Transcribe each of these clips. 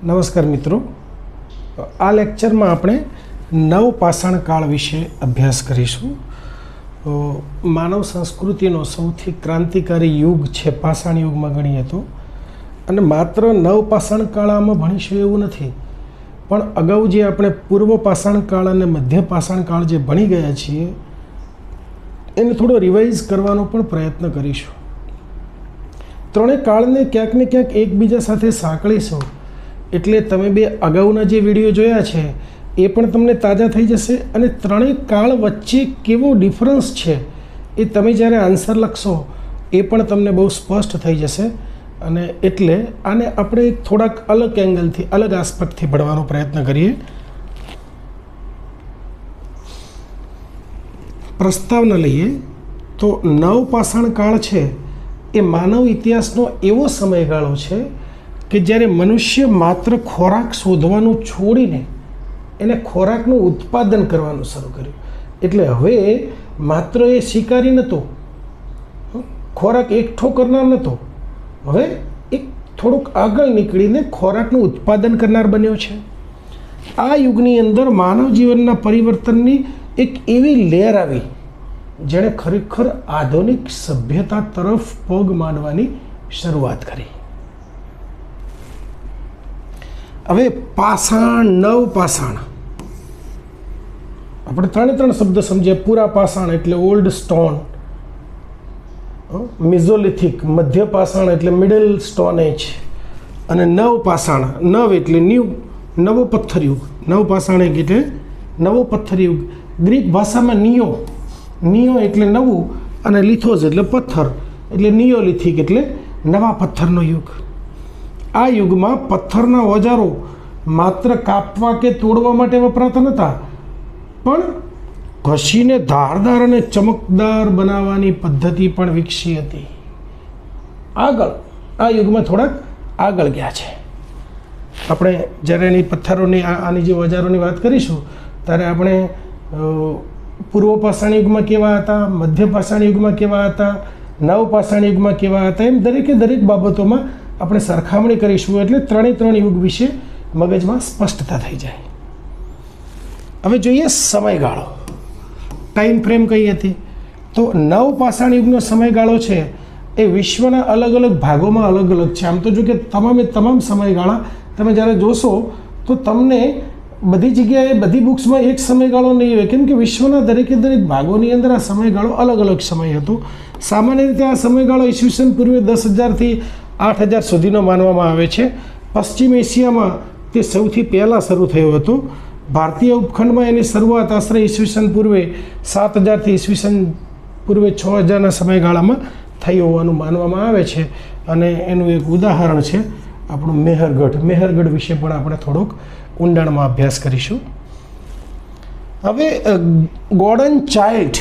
નમસ્કાર મિત્રો, આ લેક્ચરમાં આપણે નવપાષાણ કાળ વિશે અભ્યાસ કરીશું. માનવ સંસ્કૃતિનો સૌથી ક્રાંતિકારી યુગ છે પાષાણ યુગમાં ગણીએ તો, અને માત્ર નવપાષાણ કાળમાં ભણીશું એવું નથી, પણ અગાઉ જે આપણે પૂર્વ પાષાણ કાળ અને મધ્ય પાષાણ કાળ જે ભણી ગયા છીએ એને થોડો રિવાઇઝ કરવાનો પણ પ્રયત્ન કરીશું. ત્રણેય કાળને ક્યાંક ને ક્યાંક એકબીજા સાથે સાંકળીશું, એટલે તમે બે અગાઉના જે વિડીયો જોયા છે એ પણ તમને તાજા થઈ જશે, અને ત્રણેય કાળ વચ્ચે કેવો ડિફરન્સ છે એ તમે જ્યારે આન્સર લખશો એ પણ તમને બહુ સ્પષ્ટ થઈ જશે. અને એટલે આને આપણે થોડાક અલગ એંગલથી, અલગ આસ્પેક્ટથી ભણવાનો પ્રયત્ન કરીએ. પ્રસ્તાવના લઈએ તો નવપાષાણ કાળ છે એ માનવ ઇતિહાસનો એવો સમયગાળો છે કે જ્યારે મનુષ્ય માત્ર ખોરાક શોધવાનું છોડીને એને ખોરાકનું ઉત્પાદન કરવાનું શરૂ કર્યું. એટલે હવે માત્ર એ શિકારી નહોતો, ખોરાક એકઠો કરનાર નહોતો, હવે એક થોડુંક આગળ નીકળીને ખોરાકનું ઉત્પાદન કરનાર બન્યો છે. આ યુગની અંદર માનવ જીવનના પરિવર્તનની એક એવી લહેર આવી જેણે ખરેખર આધુનિક સભ્યતા તરફ પગ માંડવાની શરૂઆત કરી. હવે પાષાણ, નવપાષાણ, આપણે ત્રણ શબ્દ સમજીએ. પૂરા પાષાણ એટલે ઓલ્ડ સ્ટોન, મિઝોલિથિક, મધ્ય પાષાણ એટલે મિડલ સ્ટોન એજ, અને નવપાષાણ, નવ એટલે ન્યૂ, નવો પથ્થરયુગ. નવપાષાણ એટલે નવો પથ્થરયુગ. ગ્રીક ભાષામાં નિયો એટલે નવું, અને લિથોસ એટલે પથ્થર, એટલે નિયોલિથિક એટલે નવા પથ્થરનો યુગ. આ યુગમાં પથ્થરના ઓજારો માત્ર કાપવા કે તોડવા માટે વપરાતા નહોતા, પણ ઘસીને ધારદાર અને ચમકદાર બનાવવાની પદ્ધતિ પણ વિકસી હતી. આગળ આ યુગમાં થોડાક આગળ ગયા છે. આપણે જ્યારે એની પથ્થરોની આની જે ઓજારોની વાત કરીશું ત્યારે આપણે પૂર્વ પાષાણ યુગમાં કેવા હતા, મધ્ય પાષાણ યુગમાં કેવા હતા, નવપાષાણ યુગમાં કેવા હતા, એમ દરેક બાબતોમાં આપણે સરખામણી કરીશું, એટલે ત્રણ યુગ વિશે મગજમાં સ્પષ્ટતા થઈ જાય. હવે જોઈએ સમયગાળો, ટાઈમ ફ્રેમ કઈ હતી. તો નવપાષાણ યુગનો સમયગાળો છે એ વિશ્વના અલગ અલગ ભાગોમાં અલગ અલગ છે. આમ તો જો કે તમામ સમયગાળા તમે જ્યારે જોશો તો તમને બધી જગ્યાએ, બધી બુક્સમાં એક સમયગાળો નહીં હોય, કેમ કે વિશ્વના દરેક ભાગોની અંદર આ સમયગાળો અલગ અલગ સમય હતો. સામાન્ય રીતે આ સમયગાળો ઈસવીસન પૂર્વે 10,000થી 8,000 સુધીનો માનવામાં આવે છે. પશ્ચિમ એશિયામાં તે સૌથી પહેલાં શરૂ થયો હતો. ભારતીય ઉપખંડમાં એની શરૂઆત આશરે ઈસવીસન પૂર્વે 7,000થી ઈસવીસન પૂર્વે 6,000ના સમયગાળામાં થઈ હોવાનું માનવામાં આવે છે. અને એનું એક ઉદાહરણ છે આપણું મેહરગઢ વિશે પણ આપણે થોડોક ઊંડાણમાં અભ્યાસ કરીશું. હવે ગોલ્ડન ચાઇલ્ડ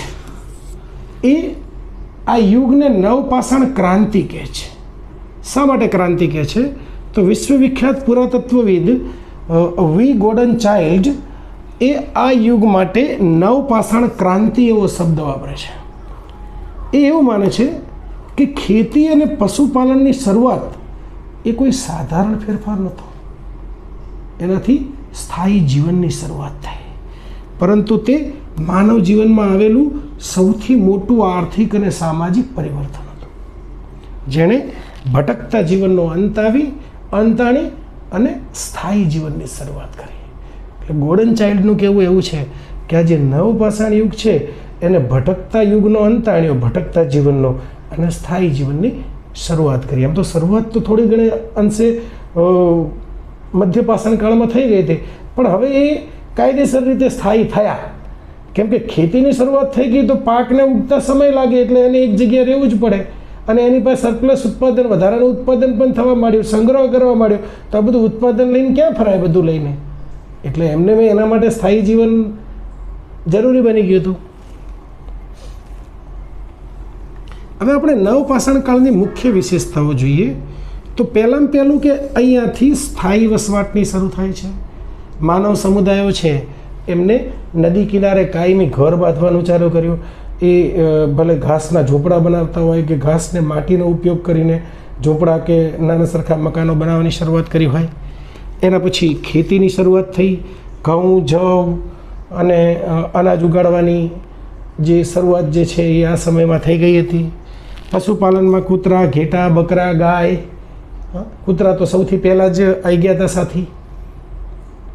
એ આ યુગને નવપાષાણ ક્રાંતિ કહે છે. શા માટે ક્રાંતિ કહે છે? તો વિશ્વવિખ્યાત પુરાતત્વવિદ વી ગોર્ડન ચાઇલ્ડ એ આ યુગ માટે નવપાષાણ ક્રાંતિ એવો શબ્દ વાપરે છે. એ એવું માને છે કે ખેતી અને પશુપાલનની શરૂઆત એ કોઈ સાધારણ ફેરફાર નહોતો, એનાથી સ્થાયી જીવનની શરૂઆત થાય, પરંતુ તે માનવ જીવનમાં આવેલું સૌથી મોટું આર્થિક અને સામાજિક પરિવર્તન હતું, જેણે ભટકતા જીવનનો અંત આણી અને સ્થાયી જીવનની શરૂઆત કરી. એટલે ગોલ્ડન ચાઇલ્ડનું કહેવું એવું છે કે આ જે નવપાષાણ યુગ છે એને ભટકતા યુગનો અંત આણ્યો, ભટકતા જીવનનો, અને સ્થાયી જીવનની શરૂઆત કરી. આમ તો શરૂઆત તો થોડી ઘણી અંશે મધ્ય પાષાણ કાળમાં થઈ ગઈ હતી, પણ હવે એ કાયદેસર રીતે સ્થાયી થયા. કેમ કે ખેતીની શરૂઆત થઈ ગઈ તો પાકને ઉગતા સમય લાગે, એટલે એને એક જગ્યાએ રહેવું જ પડે, અને એની પાસે સરપ્લસ ઉત્પાદન, વધારાનું ઉત્પાદન પણ થવા માંડ્યું, સંગ્રહ કરવા માંડ્યો. તો આ બધું ઉત્પાદન લઈને ક્યાં ફરાય બધું લઈને? એટલે એમને એના માટે સ્થાયી જીવન જરૂરી બની ગયું હતું. હવે આપણે નવપાષાણ કાળની મુખ્ય વિશેષતાઓ જોઈએ તો પહેલું કે અહીંયાથી સ્થાયી વસવાટની શરૂ થાય છે. માનવ સમુદાયો છે એમને નદી કિનારે કાયમી ઘર બાંધવાનું ચાલુ કર્યું. એ ભલે ઘાસના ઝૂંપડા બનાવતા હોય કે ઘાસને માટીનો ઉપયોગ કરીને ઝૂંપડા કે નાના સરખા મકાનો બનાવવાની શરૂઆત કરી હોય. એના પછી ખેતીની શરૂઆત થઈ. ઘઉં, જવ અને અનાજ ઉગાડવાની જે શરૂઆત જે છે એ આ સમયમાં થઈ ગઈ હતી. પશુપાલનમાં કૂતરા, ઘેટા, બકરા, ગાય. કૂતરા તો સૌથી પહેલાં જ આવી ગયા હતા સાથી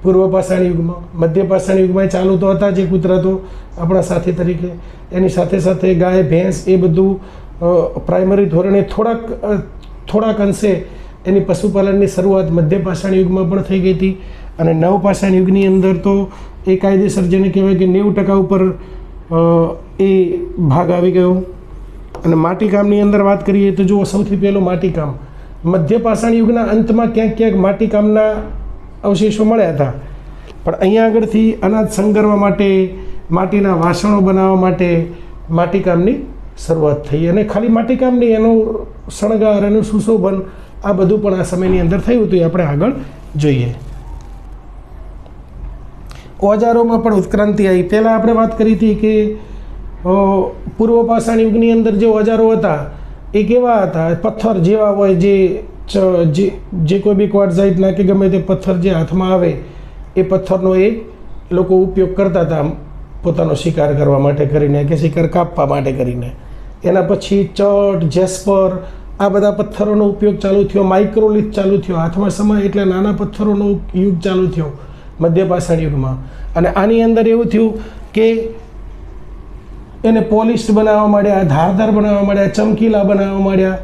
પૂર્વ પાષાણ યુગમાં. મધ્ય પાષાણ યુગમાં ચાલુ તો હતા જે કૂતરા તો આપણા સાથી તરીકે. એની સાથે સાથે ગાય, ભેંસ એ બધું પ્રાઇમરી ધોરણે થોડાક અંશે એની પશુપાલનની શરૂઆત મધ્ય પાષાણ યુગમાં પણ થઈ ગઈ હતી. અને નવ પાષાણ યુગની અંદર તો એ કાયદેસર જેને કહેવાય કે 90% ઉપર એ ભાગ આવી ગયો. અને માટીકામની અંદર વાત કરીએ તો જુઓ, સૌથી પહેલું માટીકામ મધ્ય પાષાણ યુગના અંતમાં ક્યાંક ક્યાંક માટીકામના અવશેષો મળ્યા હતા. પણ અહીંયા આગળથી અનાજ સંગ્રહવા માટે, માટીના વાસણો બનાવવા માટે માટીકામની શરૂઆત થઈ. અને ખાલી માટીકામ નહીં, એનો શણગાર, એનું સુશોભન આ બધું પણ આ સમયની અંદર થયું હતું. એ આપણે આગળ જોઈએ. ઓજારોમાં પણ ઉત્ક્રાંતિ આવી. પહેલાં આપણે વાત કરી હતી કે પૂર્વ પાષાણ યુગની અંદર જે ઓજારો હતા એ કેવા હતા? પથ્થર જેવા હોય, જે કોઈ બી ક્વાર્ટઝાઇટના કે ગમે તે પથ્થર જે હાથમાં આવે એ પથ્થરનો એ લોકો ઉપયોગ કરતા હતા પોતાનો શિકાર કરવા માટે કરીને, કે શિકાર કાપવા માટે કરીને. એના પછી ચટ, જેસ્પર આ બધા પથ્થરોનો ઉપયોગ ચાલુ થયો. માઇક્રોલિથ ચાલુ થયો. હાથમાં સમાય એટલે નાના પથ્થરોનો યુગ ચાલુ થયો મધ્ય પાષાણ યુગમાં. અને આની અંદર એવું થયું કે એને પોલિશ્ડ બનાવવા માંડ્યા, ધારદાર બનાવવા માંડ્યા, ચમકીલા બનાવવા માંડ્યા.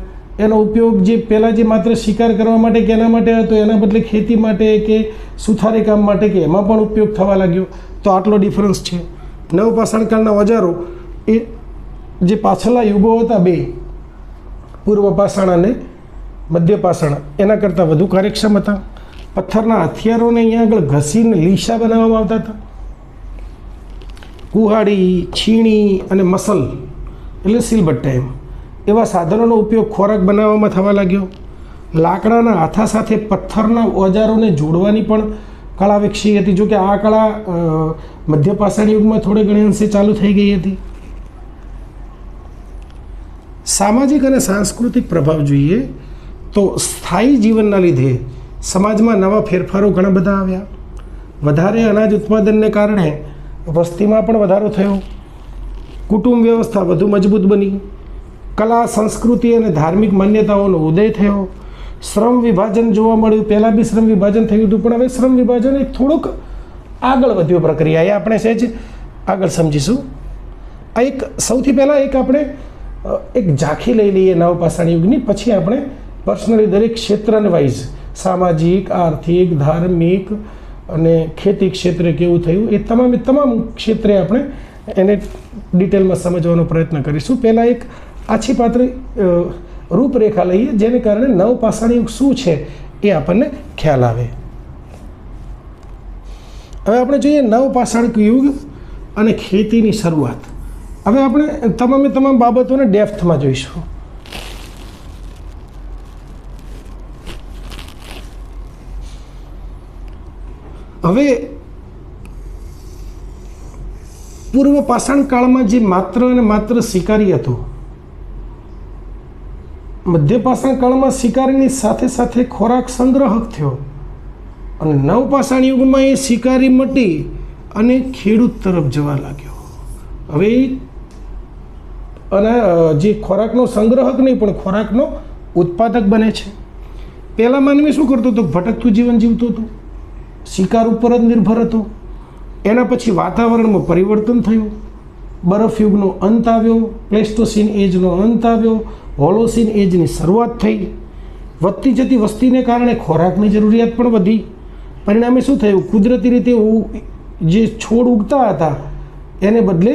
એનો ઉપયોગ જે પહેલાં જે માત્ર શિકાર કરવા માટે કે એના માટે હતો, એના બદલે ખેતી માટે કે સુથારી કામ માટે કે એમાં પણ ઉપયોગ થવા લાગ્યો. તો આટલો ડિફરન્સ છે. નવ પાષાણકાળના ઓજારો એ જે પાછલા યુગો હતા બે, પૂર્વ પાષાણ અને મધ્ય પાષાણ, એના કરતાં વધુ કાર્યક્ષમ હતા. પથ્થરના હથિયારોને અહીંયા આગળ ઘસીને લીસા બનાવવામાં આવતા હતા. કુહાડી, છીણી અને મસલ એટલે સિલબટ્ટા એવા સાધનોનો ઉપયોગ ખોરાક બનાવવામાં થવા લાગ્યો. લાકડાના હાથા સાથે પથ્થરના ઓજારોને જોડવાની પણ કળા વિકસી હતી. જોકે આ કળા મધ્ય પાષાણ યુગમાં થોડે ઘણી અંશે ચાલુ થઈ ગઈ હતી. સામાજિક અને સાંસ્કૃતિક પ્રભાવ જોઈએ તો સ્થાયી જીવનના લીધે સમાજમાં નવા ફેરફારો ઘણા બધા આવ્યા. વધારે અનાજ ઉત્પાદનને કારણે વસ્તીમાં પણ વધારો થયો. કુટુંબ વ્યવસ્થા વધુ મજબૂત બની. કલા, સંસ્કૃતિ અને ધાર્મિક માન્યતાઓનો ઉદય થયો. શ્રમ વિભાજન જોવા મળ્યું. પહેલાં બી શ્રમ વિભાજન થયું હતું, પણ હવે શ્રમ વિભાજન એક થોડુંક આગળ વધ્યું પ્રક્રિયા. એ આપણે સહેજ આગળ સમજીશું. આ એક સૌથી પહેલાં આપણે એક ઝાંખી લઈ લઈએ નવ પાષાણ યુગની, પછી આપણે પર્સનલી દરેક ક્ષેત્રને વાઇઝ સામાજિક, આર્થિક, ધાર્મિક અને ખેતી ક્ષેત્રે કેવું થયું એ તમામ ક્ષેત્રે આપણે એને ડિટેલમાં સમજવાનો પ્રયત્ન કરીશું. પહેલાં એક આછી પાતળી રૂપરેખા લઈએ, જેને કારણે નવ પાષાણ યુગ શું છે એ આપણને ખ્યાલ આવે. હવે આપણે જોઈએ નવ પાષાણ યુગ અને ખેતીની શરૂઆત. હવે આપણે તમામ બાબતોને ડેપ્થમાં જોઈશું. હવે પૂર્વ પાષાણ કાળમાં જે માત્ર અને માત્ર શિકારી હતો, મધ્ય પાષાણ કાળમાં શિકારીની સાથે સાથે ખોરાક સંગ્રહક થયો, અને નવ પાષાણ યુગમાં એ શિકારી મટી અને ખેડૂત તરફ જવા લાગ્યો. હવે અને જે ખોરાકનો સંગ્રહક નહીં પણ ખોરાકનો ઉત્પાદક બને છે. પહેલાં માનવી શું કરતો હતો? ભટકતું જીવન જીવતો હતો, શિકાર ઉપર જ નિર્ભર હતો. એના પછી વાતાવરણમાં પરિવર્તન થયું. બરફ યુગનો અંત આવ્યો, પ્લેસ્ટોસીન એજનો અંત આવ્યો, હોલોસીન એજની શરૂઆત થઈ. વધતી જતી વસ્તીને કારણે ખોરાકની જરૂરિયાત પણ વધી. પરિણામે શું થયું? કુદરતી રીતે જે છોડ ઉગતા હતા એને બદલે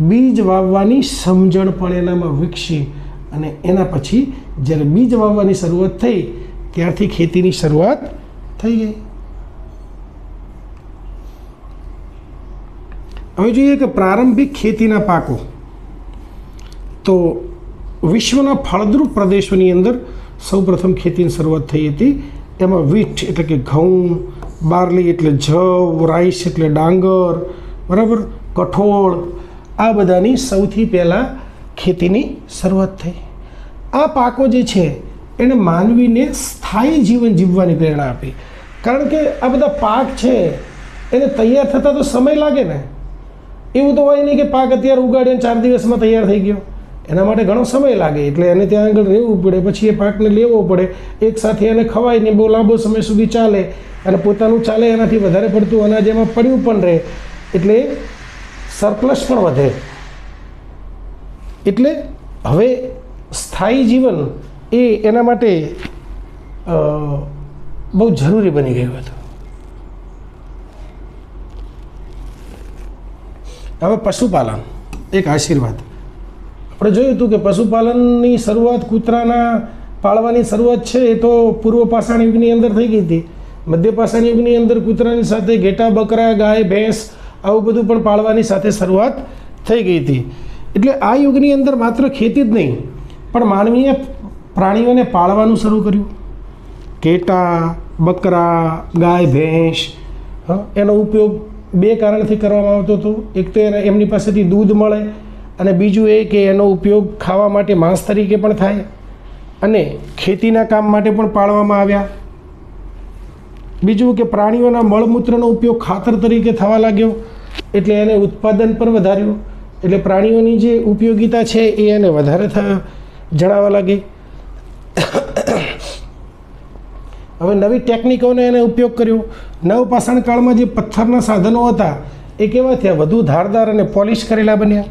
બીજ વાવવાની સમજણ પણ એનામાં વિકસી. અને એના પછી જ્યારે બીજ વાવવાની શરૂઆત થઈ ત્યારથી ખેતીની શરૂઆત થઈ ગઈ. હવે જોઈએ કે પ્રારંભિક ખેતીના પાકો. તો વિશ્વના ફળદ્રુપ પ્રદેશોની અંદર સૌપ્રથમ ખેતીની શરૂઆત થઈ હતી. એમાં વીટ એટલે કે ઘઉં, બાર્લી એટલે જવ, રાઈસ એટલે ડાંગર, બરાબર, કઠોળ, આ બધાની સૌથી પહેલાં ખેતીની શરૂઆત થઈ. આ પાકો જે છે એણે માનવીને સ્થાયી જીવન જીવવાની પ્રેરણા આપી. કારણ કે આ બધા પાક છે એને તૈયાર થતાં તો સમય લાગે ને. એવું તો હોય નહીં કે પાક અત્યારે ઉગાડ્યો 4 દિવસમાં તૈયાર થઈ ગયો. એના માટે ઘણો સમય લાગે, એટલે એને ત્યાં આગળ રહેવું પડે, પછી એ પાકને લેવો પડે, એકસાથે એને ખવાય નહીં, બહુ લાંબો સમય સુધી ચાલે, અને પોતાનું ચાલે એનાથી વધારે પડતું અનાજ એમાં પડ્યું પણ રહે, એટલે સરપ્લસ પણ વધે. એટલે હવે સ્થાયી જીવન એ એના માટે બહુ જરૂરી બની ગયું હતું. હવે પશુપાલન એક આશીર્વાદ. આપણે જોયું હતું કે પશુપાલનની શરૂઆત કૂતરાના પાળવાની શરૂઆત છે એ તો પૂર્વ પાષાણ યુગની અંદર થઈ ગઈ હતી. મધ્ય પાષાણ યુગની અંદર કૂતરાની સાથે ઘેટા, બકરા, ગાય, ભેંસ આવું બધું પણ પાળવાની સાથે શરૂઆત થઈ ગઈ હતી. એટલે આ યુગની અંદર માત્ર ખેતી જ નહીં પણ માનવીએ પ્રાણીઓને પાળવાનું શરૂ કર્યું. ઘેટા, બકરા, ગાય, ભેંસ એનો ઉપયોગ 2 કારણથી કરવામાં આવતો હતો. એક તો એમની પાસેથી દૂધ મળે, અને બીજું એ કે એનો ઉપયોગ ખાવા માટે માંસ તરીકે પણ થાય, અને ખેતીના કામ માટે પણ પાળવામાં આવ્યા. બીજું કે પ્રાણીઓના મળમૂત્રનો ઉપયોગ ખાતર તરીકે થવા લાગ્યો, એટલે એને ઉત્પાદન પણ વધાર્યું. એટલે પ્રાણીઓની જે ઉપયોગિતા છે એ એને વધારે જણાવવા લાગી. હવે નવી ટેકનિકોને એને ઉપયોગ કર્યો. નવપાષાણ કાળમાં જે પથ્થરના સાધનો હતા એ કેવા થયા? વધુ ધારદાર અને પોલિશ કરેલા બન્યા.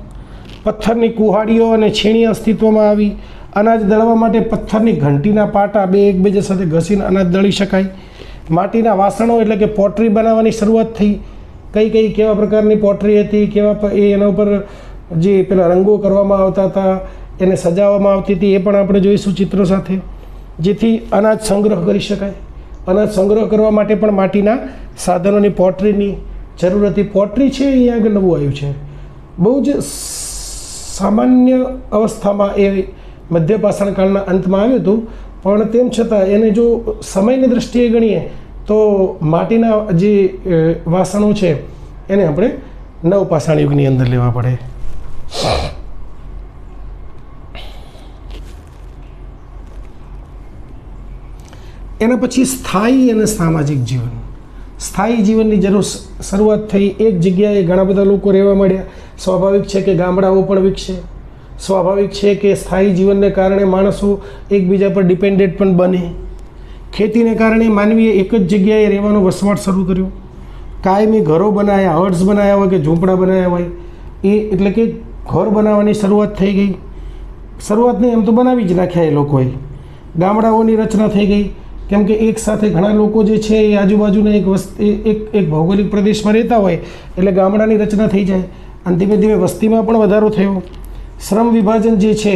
પથ્થરની કુહાડીઓ અને છીણી અસ્તિત્વમાં આવી. અનાજ દળવા માટે પથ્થરની ઘંટીના પાટા એકબીજા સાથે ઘસીને અનાજ દળી શકાય. માટીના વાસણો એટલે કે પોટરી બનાવવાની શરૂઆત થઈ. કઈ કેવા પ્રકારની પોટરી હતી, કેવા એના ઉપર જે પેલા રંગો કરવામાં આવતા હતા, એને સજાવવામાં આવતી હતી, એ પણ આપણે જોઈશું ચિત્રો સાથે, જેથી અનાજ સંગ્રહ કરી શકાય. અનાજ સંગ્રહ કરવા માટે પણ માટીના સાધનોની, પોટરીની જરૂર હતી. પોટરી છે એ આગળ નવું આવ્યું છે. બહુ જ સામાન્ય અવસ્થામાં એ મધ્ય પાષાણ કાળના અંતમાં આવ્યું હતું, પણ તેમ છતાં એને જો સમયની દૃષ્ટિએ ગણીએ તો માટીના જે વાસણો છે એને આપણે નવપાષાણ યુગની અંદર લેવા પડે. એના પછી સ્થાયી અને સામાજિક જીવન. સ્થાયી જીવનની જરૂર શરૂઆત થઈ. એક જગ્યાએ ઘણા બધા લોકો રહેવા માંડ્યા. સ્વાભાવિક છે કે ગામડાઓ પણ વિકસે. સ્વાભાવિક છે કે સ્થાયી જીવનને કારણે માણસો એકબીજા પર ડિપેન્ડેન્ટ પણ બને. ખેતીને કારણે માનવીએ એક જ જગ્યાએ રહેવાનો વસવાટ શરૂ કર્યો. કાયમી ઘરો બનાવ્યા, હટ્સ બનાવ્યા હોય કે ઝૂંપડા બનાવ્યા હોય, એ એટલે કે ઘર બનાવવાની શરૂઆત થઈ ગઈ. શરૂઆત નહીં, એમ તો બનાવી જ નાખ્યા એ લોકોએ. ગામડાઓની રચના થઈ ગઈ, કેમ કે એક સાથે ઘણા લોકો જે છે એ આજુબાજુના એક ભૌગોલિક પ્રદેશમાં રહેતા હોય, એટલે ગામડાની રચના થઈ જાય, અને ધીમે ધીમે વસ્તીમાં પણ વધારો થયો. શ્રમ વિભાજન જે છે,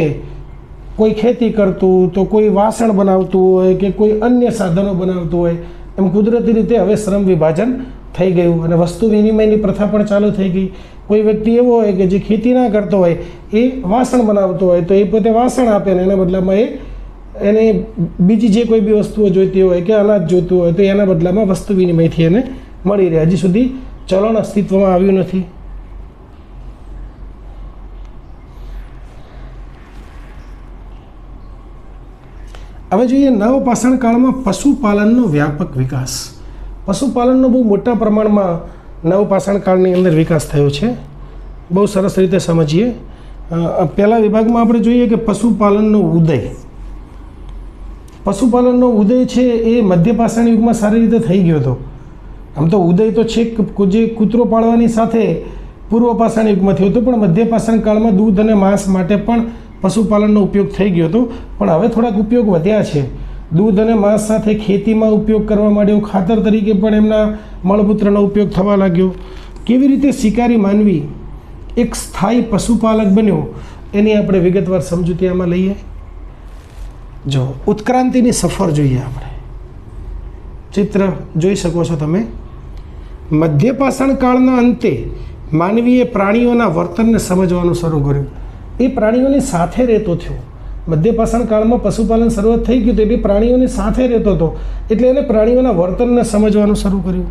કોઈ ખેતી કરતું તો કોઈ વાસણ બનાવતું હોય કે કોઈ અન્ય સાધનો બનાવતું હોય, એમ કુદરતી રીતે હવે શ્રમ વિભાજન થઈ ગયું, અને વસ્તુ વિનિમયની પ્રથા પણ ચાલુ થઈ ગઈ. કોઈ વ્યક્તિ એવો હોય કે જે ખેતી ના કરતો હોય, એ વાસણ બનાવતો હોય, તો એ પોતે વાસણ આપે ને એના બદલામાં એને બીજી જે કોઈ બી વસ્તુઓ જોઈતી હોય કે અનાજ જોઈતું હોય તો એના બદલામાં વસ્તુ વિનિમયથી એને મળી રહે. હજી સુધી ચલણ અસ્તિત્વમાં આવ્યું નથી. હવે જોઈએ નવપાષાણ કાળમાં પશુપાલનનો વ્યાપક વિકાસ. પશુપાલનનો બહુ મોટા પ્રમાણમાં નવપાષાણ કાળની અંદર વિકાસ થયો છે. બહુ સરસ રીતે સમજીએ. પહેલા વિભાગમાં આપણે જોઈએ કે પશુપાલનનો ઉદય. પશુપાલનનો ઉદય છે એ મધ્ય પાષાણ યુગમાં સારી રીતે થઈ ગયો હતો. આમ તો ઉદય તો છે જે કૂતરો પાળવાની સાથે પૂર્વ પાષાણ યુગમાં થયો હતો, પણ મધ્ય પાષાણ કાળમાં દૂધ અને માંસ માટે પણ પશુપાલનનો ઉપયોગ થઈ ગયો હતો. પણ હવે થોડાક ઉપયોગ વધ્યા છે. દૂધ અને માંસ સાથે ખેતીમાં ઉપયોગ કરવા માંડ્યો. ખાતર તરીકે પણ એમના મળમૂત્રનો ઉપયોગ થવા લાગ્યો. કેવી રીતે શિકારી માનવી એક સ્થાયી પશુપાલક બન્યો એની આપણે વિગતવાર સમજૂતી આમાં લઈએ. જો ઉત્ક્રાંતિની સફર જોઈએ આપણે. ચિત્ર જોઈ શકો છો તમે. મધ્ય પાષાણ કાળના અંતે માનવીએ પ્રાણીઓના વર્તનને સમજવાનું શરૂ કર્યું. એ પ્રાણીઓની સાથે રહેતો થયો. મધ્ય પાષાણ કાળમાં પશુપાલન શરૂઆત થઈ ગયું એટલે પ્રાણીઓની સાથે રહેતો હતો, એટલે એને પ્રાણીઓના વર્તનને સમજવાનું શરૂ કર્યું.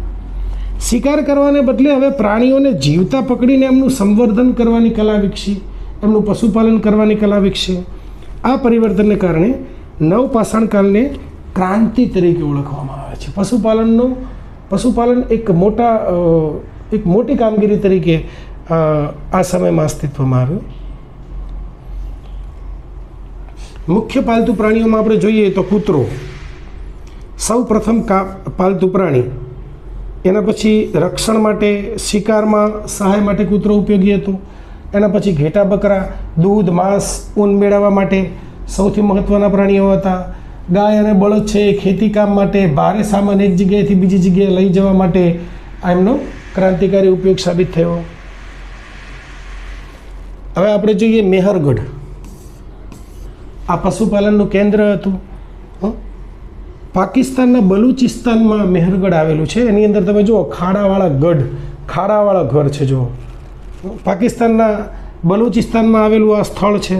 શિકાર કરવાને બદલે હવે પ્રાણીઓને જીવતા પકડીને એમનું સંવર્ધન કરવાની કલા વિકસી, એમનું પશુપાલન કરવાની કલા વિકસી. આ પરિવર્તનને કારણે નવપાષાણ કાળને ક્રાંતિ તરીકે ઓળખવામાં આવે છે. પશુપાલન એક મોટી કામગીરી તરીકે આ સમયમાં અસ્તિત્વમાં આવ્યું. મુખ્ય પાલતુ પ્રાણીઓમાં આપણે જોઈએ તો કૂતરો સૌ પ્રથમ પાલતુ પ્રાણી. એના પછી રક્ષણ માટે, શિકારમાં સહાય માટે કૂતરો ઉપયોગી હતું. એના પછી ઘેટા બકરા દૂધ, માંસ, ઊન મેળવવા માટે સૌથી મહત્ત્વના પ્રાણીઓ હતા. ગાય અને બળદ છે એ ખેતી કામ માટે, ભારે સામાન એક જગ્યાએથી બીજી જગ્યાએ લઈ જવા માટે આ એમનો ક્રાંતિકારી ઉપયોગ સાબિત થયો. હવે આપણે જોઈએ મેહરગઢ. આ પશુપાલનનું કેન્દ્ર હતું. પાકિસ્તાનના બલુચિસ્તાનમાં મેહરગઢ આવેલું છે. એની અંદર તમે જુઓ ખાડાવાળા ઘર છે. જુઓ, પાકિસ્તાનના બલુચિસ્તાનમાં આવેલું આ સ્થળ છે.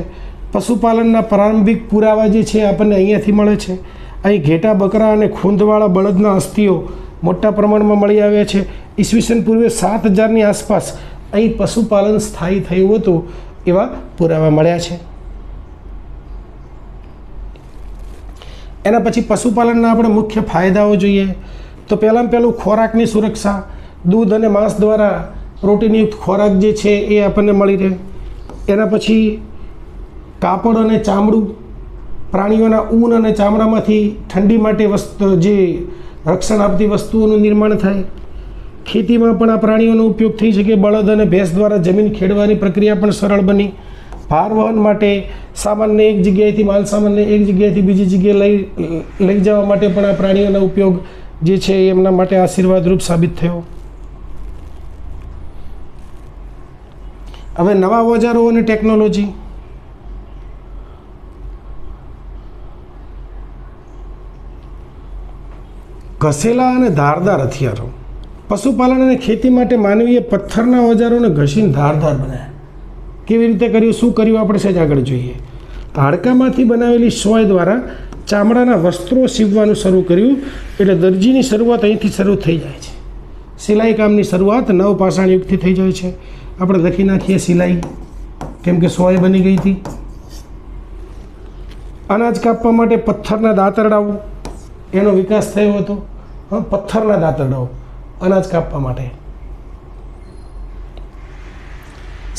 પશુપાલનના પ્રારંભિક પુરાવા જે છે આપણને અહીંયાથી મળે છે. અહીં ઘેટા બકરા અને ખૂંદવાળા બળદના અસ્થિઓ મોટા પ્રમાણમાં મળી આવ્યા છે. ઈસવીસન પૂર્વે 7000ની આસપાસ અહીં પશુપાલન સ્થાયી થયું હતું એવા પુરાવા મળ્યા છે. એના પછી પશુપાલનના આપણે મુખ્ય ફાયદાઓ જોઈએ તો પહેલું ખોરાકની સુરક્ષા. દૂધ અને માંસ દ્વારા પ્રોટીનયુક્ત ખોરાક જે છે એ આપણને મળી રહે. એના પછી કાપડ અને ચામડું. પ્રાણીઓના ઊન અને ચામડામાંથી ઠંડી માટે જે રક્ષણ આપતી વસ્તુઓનું નિર્માણ થાય. ખેતીમાં પણ આ પ્રાણીઓનો ઉપયોગ થઈ શકે. બળદ અને ભેંસ દ્વારા જમીન ખેડવાની પ્રક્રિયા પણ સરળ બની. ભાર વહન માટે, સામાનને એક જગ્યાએથી માલ સામાનને એક જગ્યાએથી બીજી જગ્યાએ લઈ જવા માટે પણ આ પ્રાણીઓનો ઉપયોગ જે છે એ એમના માટે આશીર્વાદરૂપ સાબિત થયો. હવે નવા ઓજારો અને ટેકનોલોજી. ઘસેલા અને ધારદાર હથિયારો. પશુપાલન અને ખેતી માટે માનવીએ પથ્થરના ઓજારોને ઘસીને ધારદાર બનાવ્યા. કેવી રીતે કર્યું, શું કર્યું, આપણે સહેજ આગળ જોઈએ. હાડકામાંથી બનાવેલી સોય દ્વારા ચામડાના વસ્ત્રો સીવવાનું શરૂ કર્યું. એટલે દરજીની શરૂઆત અહીંથી શરૂ થઈ જાય છે. સિલાઈ કામની શરૂઆત નવપાષાણ યુગથી થઈ જાય છે. આપણે લખી નાખીએ સિલાઈ, કેમ કે સોય બની ગઈ હતી. અનાજ કાપવા માટે પથ્થરના દાંતરડાઓ એનો વિકાસ થયો હતો. પથ્થરના દાંતરડાઓ અનાજ કાપવા માટે.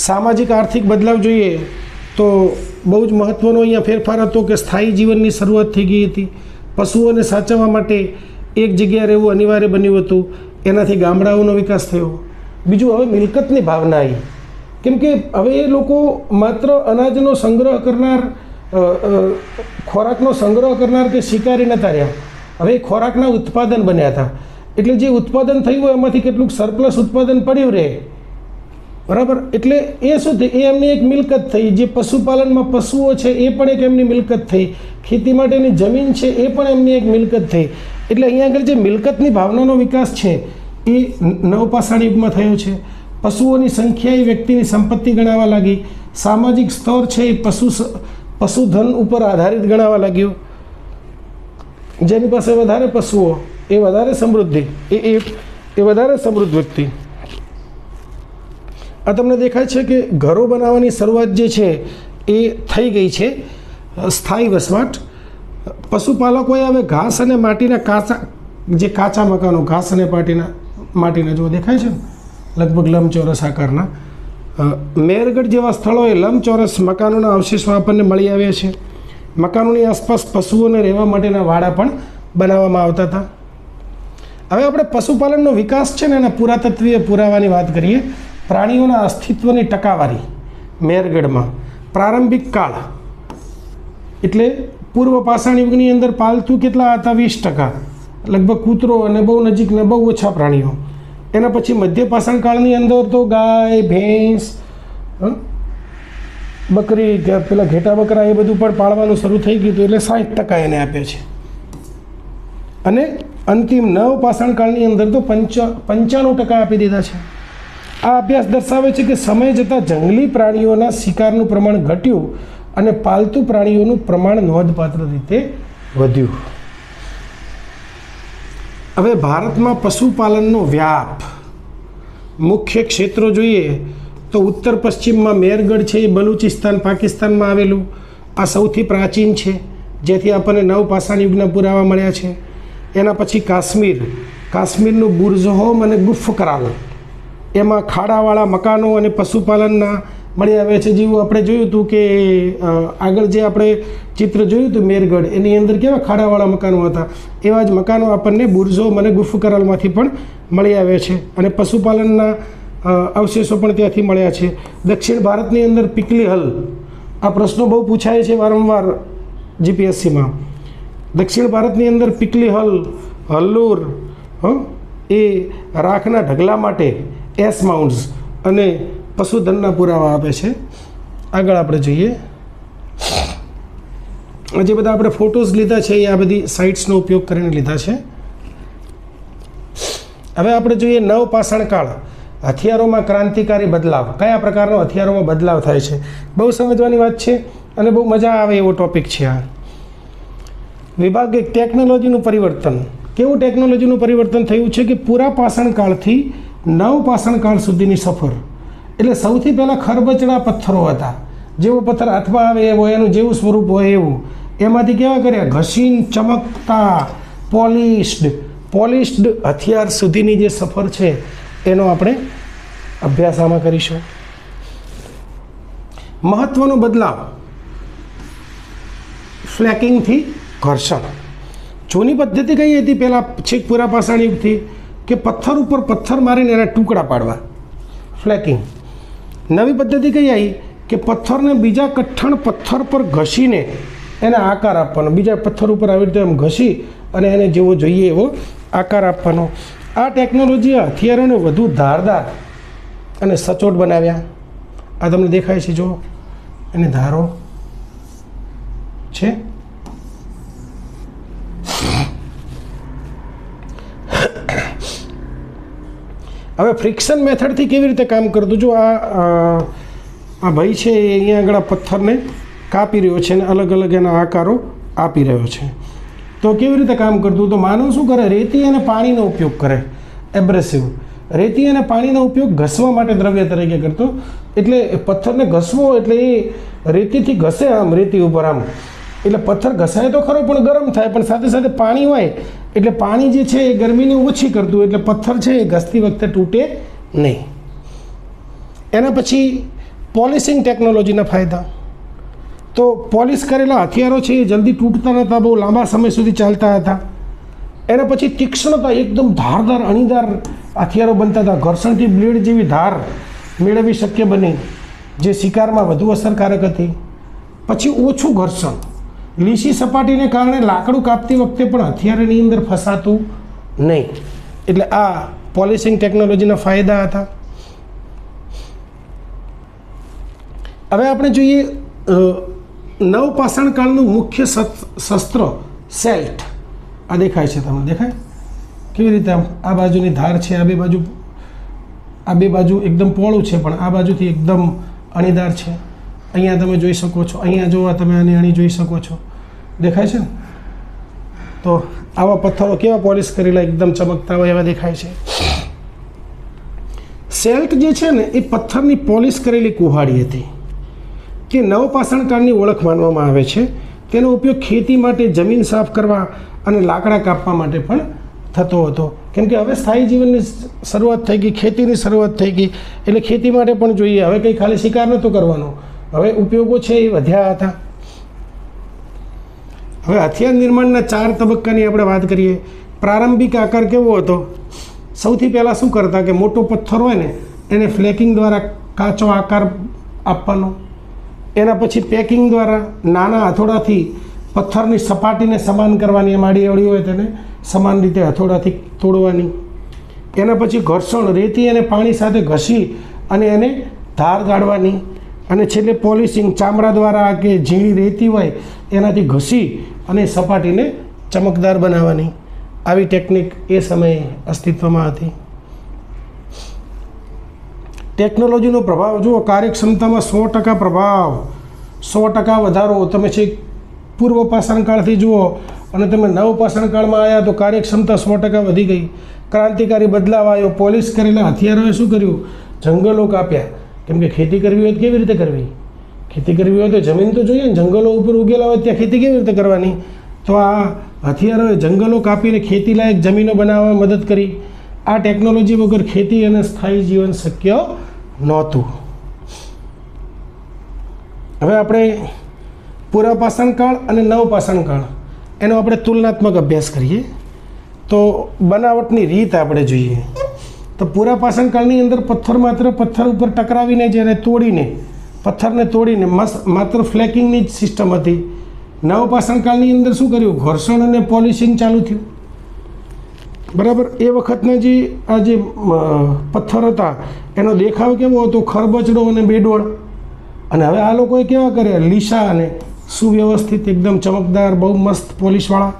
સામાજિક આર્થિક બદલાવ જોઈએ તો બહુ જ મહત્ત્વનો અહીંયા ફેરફાર હતો કે સ્થાયી જીવનની શરૂઆત થઈ ગઈ હતી. પશુઓને સાચવવા માટે એક જગ્યાએ રહેવું અનિવાર્ય બન્યું હતું. એનાથી ગામડાઓનો વિકાસ થયો. બીજું, હવે મિલકતની ભાવના આવી. કેમ કે હવે એ લોકો માત્ર અનાજનો સંગ્રહ કરનાર, ખોરાકનો સંગ્રહ કરનાર કે શિકારી નહોતા રહ્યા. હવે ખોરાકના ઉત્પાદન બન્યા હતા. એટલે જે ઉત્પાદન થયું હોય એમાંથી કેટલુંક સરપ્લસ ઉત્પાદન પડ્યું રહે, બરાબર. એટલે એ શું થઈ, એ એમની એક મિલકત થઈ. જે પશુપાલનમાં પશુઓ છે એ પણ એક એમની મિલકત થઈ. ખેતી માટેની જમીન છે એ પણ એમની એક મિલકત થઈ. એટલે અહીંયા આગળ જે મિલકતની ભાવનાનો વિકાસ છે એ નવપાષાણ યુગમાં થયો છે. પશુઓની સંખ્યા એ વ્યક્તિની સંપત્તિ ગણાવા લાગી. સામાજિક સ્તર છે એ પશુધન ઉપર આધારિત ગણાવા લાગ્યો. જેની પાસે વધારે પશુઓ એ વધારે સમૃદ્ધિ, એ વધારે સમૃદ્ધ વ્યક્તિ. આ તમને દેખાય છે કે ઘરો બનાવવાની શરૂઆત જે છે એ થઈ ગઈ છે, સ્થાયી વસવાટ. પશુપાલકોએ હવે ઘાસ અને માટીના કાચા મકાનો, ઘાસ અને માટીના જો દેખાય છે ને, લગભગ લંબચોરસ આકારના મેરગઢ જેવા સ્થળોએ લંબચોરસ મકાનોના અવશેષો આપણને મળી આવ્યા છે. મકાનોની આસપાસ પશુઓને રહેવા માટેના વાડા પણ બનાવવામાં આવતા હતા. હવે આપણે પશુપાલનનો વિકાસ છે ને એના પુરાતત્વીય પુરાવાની વાત કરીએ. પ્રાણીઓના અસ્તિત્વની ટકાવારી મેરગઢમાં પ્રારંભિક કાળ એટલે પૂર્વ પાષાણ યુગની અંદર પાલતુ કેટલા હતા? 20%, લગભગ કૂતરો અને બહુ નજીકના બહુ ઓછા પ્રાણીઓ. એના પછી મધ્ય પાષાણ કાળની અંદર તો ગાય, ભેંસ, બકરી, પેલા ઘેટા બકરા એ બધું પણ પાળવાનું શરૂ થઈ ગયું હતું. એટલે 60% એને આપે છે. અને અંતિમ નવ પાષાણ કાળની અંદર તો 95% આપી દીધા છે. આ અભ્યાસ દર્શાવે છે કે સમય જતાં જંગલી પ્રાણીઓના શિકારનું પ્રમાણ ઘટ્યું અને પાલતુ પ્રાણીઓનું પ્રમાણ નોંધપાત્ર રીતે વધ્યું. હવે ભારતમાં પશુપાલનનો વ્યાપ, મુખ્ય ક્ષેત્રો જોઈએ તો ઉત્તર પશ્ચિમમાં મેરગઢ છે એ બલુચિસ્તાન પાકિસ્તાનમાં આવેલું. આ સૌથી પ્રાચીન છે, જેથી આપણને નવપાષાણ યુગના પુરાવા મળ્યા છે. એના પછી કાશ્મીરનું બુર્ઝહોમ અને ગુફ કરાલ, એમાં ખાડાવાળા મકાનો અને પશુપાલનના મળી આવે છે. જેવું આપણે જોયું હતું કે આગળ જે આપણે ચિત્ર જોયું હતું મેરગઢ, એની અંદર કેવા ખાડાવાળા મકાનો હતા, એવા જ મકાનો આપણને બુર્ઝહોમ અને ગુફ કરાલમાંથી પણ મળી આવે છે. અને પશુપાલનના અવશેષો પણ ત્યાંથી મળ્યા છે. દક્ષિણ ભારતની અંદર પિકલી હલ, આ પ્રશ્નો બહુ પૂછાય છે વારંવાર જીપીએસસીમાં. દક્ષિણ ભારતની અંદર પિકલી હલ્લુર એ રાખના ઢગલા માટે એસ માઉન્ટ્સ અને પશુધનના પુરાવા આપે છે. આગળ આપણે જોઈએ, જે બધા આપણે ફોટોઝ લીધા છે એ આ બધી સાઇટ્સનો ઉપયોગ કરીને લીધા છે. હવે આપણે જોઈએ નવપાષાણ કાળ, હથિયારોમાં ક્રાંતિકારી બદલાવ. કયા પ્રકારનો હથિયારોમાં બદલાવ થાય છે, બહુ સમજવાની વાત છે અને બહુ મજા આવે એવો ટોપિક છે આ. વિભાગ એક, ટેકનોલોજીનું પરિવર્તન. કેવું ટેકનોલોજીનું પરિવર્તન થયું છે કે પૂરા પાષાણ કાળથી નવપાષાણ કાળ સુધીની સફર. એટલે સૌથી પહેલાં ખરબચડા પથ્થરો હતા, જેવો પથ્થર હાથમાં આવે એવો, એનું જેવું સ્વરૂપ હોય એવું, એમાંથી કેવા કર્યા ઘસીને ચમકતા પોલિશ્ડ હથિયાર સુધીની જે સફર છે એનો આપણે અભ્યાસ આમાં કરીશું. મહત્વનો બદલાવ, ફ્લેકિંગથી ઘર્ષણ. જૂની પદ્ધતિ કઈ હતી પહેલાં છેક પૂરા પાષાણ યુગથી, કે પથ્થર ઉપર પથ્થર મારીને એના ટુકડા પાડવા, ફ્લેકિંગ. નવી પદ્ધતિ કઈ આવી કે પથ્થરને બીજા કઠણ પથ્થર પર ઘસીને એને આકાર આપવાનો, બીજા પથ્થર ઉપર આવી રીતે એમ ઘસી અને એને જેવો જોઈએ એવો આકાર આપવાનો. આ ટેકનોલોજીએ હથિયારોને વધુ ધારદાર અને સચોટ બનાવ્યા. આ તમને દેખાય છે, જો એની ધારો છે. હવે ફ્રિક્શન મેથડથી કેવી રીતે કામ કરતું, જો આ ભાઈ છે એ અહીંયા આગળ પથ્થરને કાપી રહ્યો છે અને અલગ અલગ એના આકારો આપી રહ્યો છે. તો કેવી રીતે કામ કરતું, તો માનવ શું કરે, રેતી અને પાણીનો ઉપયોગ કરે, એબ્રેસિવ. રેતી અને પાણીનો ઉપયોગ ઘસવા માટે દ્રવ્ય તરીકે કરતો. એટલે પથ્થરને ઘસવો એટલે એ રેતીથી ઘસે આમ રેતી ઉપર આમ, એટલે પથ્થર ઘસાય તો ખરો પણ ગરમ થાય, પણ સાથે સાથે પાણી હોય એટલે પાણી જે છે એ ગરમીને ઓછી કરતું, એટલે પથ્થર છે એ ઘસતી વખતે તૂટે નહીં. એના પછી પોલિશિંગ ટેકનોલોજીના ફાયદા. તો પોલિશ કરેલા હથિયારો છે એ જલ્દી તૂટતા નહોતા, બહુ લાંબા સમય સુધી ચાલતા હતા. એના પછી તીક્ષ્ણતા, એકદમ ધારદાર અણીદાર હથિયારો બનતા હતા. ઘર્ષણથી બ્લેડ જેવી ધાર મેળવવી શક્ય બની, જે શિકારમાં વધુ અસરકારક હતી. પછી ઓછું ઘર્ષણ, લીસી સપાટીને કારણે લાકડું કાપતી વખતે પણ હથિયારની અંદર ફસાતું નહીં. એટલે આ પોલિશિંગ ટેકનોલોજીના ફાયદા હતા. હવે આપણે જોઈએ નવપાષાણ કાળનું મુખ્ય શસ્ત્ર સેલ્ટ. આ દેખાય છે, તમને દેખાય કેવી રીતે? આ બાજુની ધાર છે, આ બે બાજુ એકદમ પહોળું છે, પણ આ બાજુથી એકદમ અણીદાર છે. અહીંયા તમે જોઈ શકો છો, અહીંયા જોવા તમે આની અણી જોઈ શકો છો, દેખાય છે ને? તો આવા પથ્થરો કેવા પોલિશ કરેલા એકદમ ચમકતા હોય એવા દેખાય છે. સેલ્ટ જે છે ને એ પથ્થરની પોલિશ કરેલી કુહાડી હતી, કે નવપાષાણ કાળની ઓળખ માનવામાં આવે છે. તેનો ઉપયોગ ખેતી માટે, જમીન સાફ કરવા અને લાકડા કાપવા માટે પણ થતો હતો. કેમ કે હવે સ્થાયી જીવનની શરૂઆત થઈ ગઈ, ખેતીની શરૂઆત થઈ ગઈ, એટલે ખેતી માટે પણ જોઈએ. હવે કંઈ ખાલી શિકાર નહોતો કરવાનો, હવે ઉપયોગો છે એ વધ્યા હતા. હવે હથિયાર નિર્માણના 4 તબક્કાની આપણે વાત કરીએ. પ્રારંભિક આકાર કેવો હતો? સૌથી પહેલાં શું કરતા કે મોટો પથ્થર હોય ને એને ફ્લેકિંગ દ્વારા કાચો આકાર આપવાનો. એના પછી પેકિંગ દ્વારા નાના હથોડાથી પથ્થરની સપાટીને સમાન કરવાની, એમ આડી અવળી હોય તેને સમાન રીતે હથોડાથી તોડવાની. એના પછી ઘર્ષણ, રેતી અને પાણી સાથે ઘસી અને એને ધાર કાઢવાની. અને છેલ્લે પોલિશિંગ, ચામડા દ્વારા કે ઝીણી રેતી હોય એનાથી ઘસી અને સપાટીને ચમકદાર બનાવવાની. આવી ટેકનિક એ સમયે અસ્તિત્વમાં હતી. ટેકનોલોજીનો પ્રભાવ જુઓ. કાર્યક્ષમતામાં 100% પ્રભાવ, 100% વધારો. તમે છે પૂર્વ પાષાણ કાળથી જુઓ અને તમે નવપાષાણ કાળમાં આવ્યા તો કાર્યક્ષમતા 100% વધી ગઈ. ક્રાંતિકારી બદલાવ આવ્યો. પોલિશ કરેલા હથિયારોએ શું કર્યું? જંગલો કાપ્યા. કેમ કે ખેતી કરવી હોય તો કેવી રીતે કરવી? ખેતી કરવી હોય તો જમીન તો જોઈએ ને, જંગલો ઉપર ઉગેલા હોય ત્યાં ખેતી કેવી રીતે કરવાની? તો આ હથિયારોએ જંગલો કાપીને ખેતીલાયક જમીનો બનાવવામાં મદદ કરી. આ ટેકનોલોજી વગર ખેતી અને સ્થાયી જીવન શક્ય નહોતું. હવે આપણે પુરાપાષાણ કાળ અને નવપાષાણ કાળ એનો આપણે તુલનાત્મક અભ્યાસ કરીએ. તો બનાવટની રીત આપણે જોઈએ તો પુરાપાષાણ કાળની અંદર પથ્થર માત્ર પથ્થર ઉપર ટકરાવીને જ્યારે તોડીને પથ્થરને તોડીને માત્ર ફ્લેકિંગની જ સિસ્ટમ હતી. નવપાષાણ કાળની અંદર શું કર્યું? ઘર્ષણ અને પોલિશિંગ ચાલુ થયું. બરાબર. એ વખતના જે આ જે પથ્થર હતા એનો દેખાવ કેવો હતો? ખરબચડો અને બેડોળ. અને હવે આ લોકોએ કેવા કર્યા? લીસા અને સુવ્યવસ્થિત, એકદમ ચમકદાર, બહુ મસ્ત પોલિશવાળા.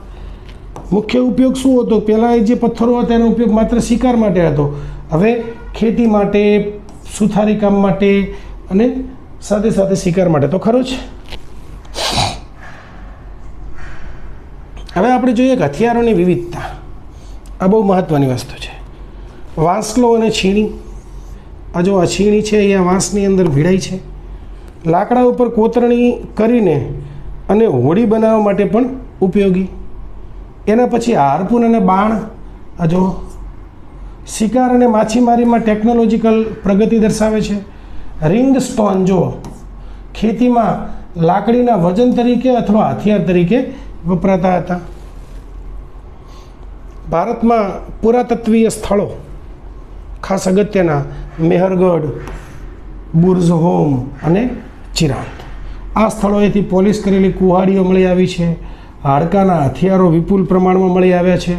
મુખ્ય ઉપયોગ શું હતો? પહેલાં જે પથ્થરો હતા એનો ઉપયોગ માત્ર શિકાર માટે હતો. હવે ખેતી માટે, સુથારી કામ માટે અને સાથે સાથે શિકાર માટે તો ખરો જ. હવે આપણે જોઈએ કે હથિયારોની વિવિધતા. આ બહુ મહત્ત્વની વસ્તુ છે. વાંસલો અને છીણી. આ જો આ છીણી છે એ આ વાંસની અંદર ભીડાઈ છે. લાકડા ઉપર કોતરણી કરીને અને હોડી બનાવવા માટે પણ ઉપયોગી. એના પછી હાર્પૂન અને બાણ. આ જો શિકાર અને માછીમારીમાં ટેકનોલોજીકલ પ્રગતિ દર્શાવે છે. રિંગ સ્ટોન જો ખેતીમાં લાકડીના વજન તરીકે અથવા હથિયાર તરીકે વપરાતા હતા. ભારતમાં પુરાતત્વીય સ્થળો ખાસ અગત્યના મેહરગઢ, બુર્જ હોમ અને ચિરાંદ. આ સ્થળોએથી પોલિશ કરેલી કુહાડીઓ મળી આવી છે. હાડકાના હથિયારો વિપુલ પ્રમાણમાં મળી આવ્યા છે,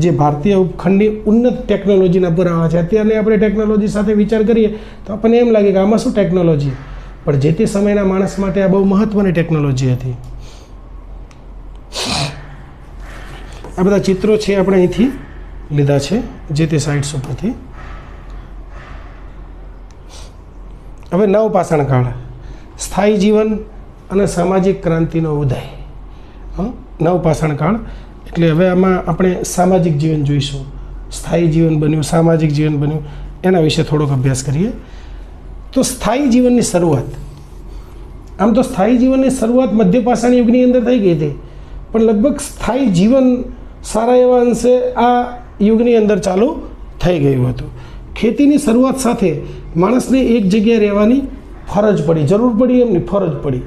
જે ભારતીય ઉપખંડની ઉન્નત ટેકનોલોજીના પુરાવા છે. અત્યારની આપણે ટેકનોલોજી સાથે વિચાર કરીએ તો આપણને એમ લાગે કે આમાં શું ટેકનોલોજી, પણ જે તે સમયના માણસ માટે આ બહુ મહત્ત્વની ટેકનોલોજી હતી. આ બધા ચિત્રો છે આપણે અહીંથી લીધા છે, જે તે સાઇટ્સ ઉપરથી. હવે નવપાષાણ કાળ, સ્થાયી જીવન અને સામાજિક ક્રાંતિનો ઉદય. નવપાષાણ કાળ એટલે હવે આમાં આપણે સામાજિક જીવન જોઈશું. સ્થાયી જીવન બન્યું, સામાજિક જીવન બન્યું, એના વિશે થોડોક અભ્યાસ કરીએ. તો સ્થાયી જીવનની શરૂઆત, આમ તો સ્થાયી જીવનની શરૂઆત મધ્યપાષાણ યુગની અંદર થઈ ગઈ હતી, પણ લગભગ સ્થાયી જીવન સારા એવા અંશે આ યુગની અંદર ચાલુ થઈ ગયું હતું. ખેતીની શરૂઆત સાથે માણસને એક જગ્યાએ રહેવાની ફરજ પડી, જરૂર પડી, એમની ફરજ પડી.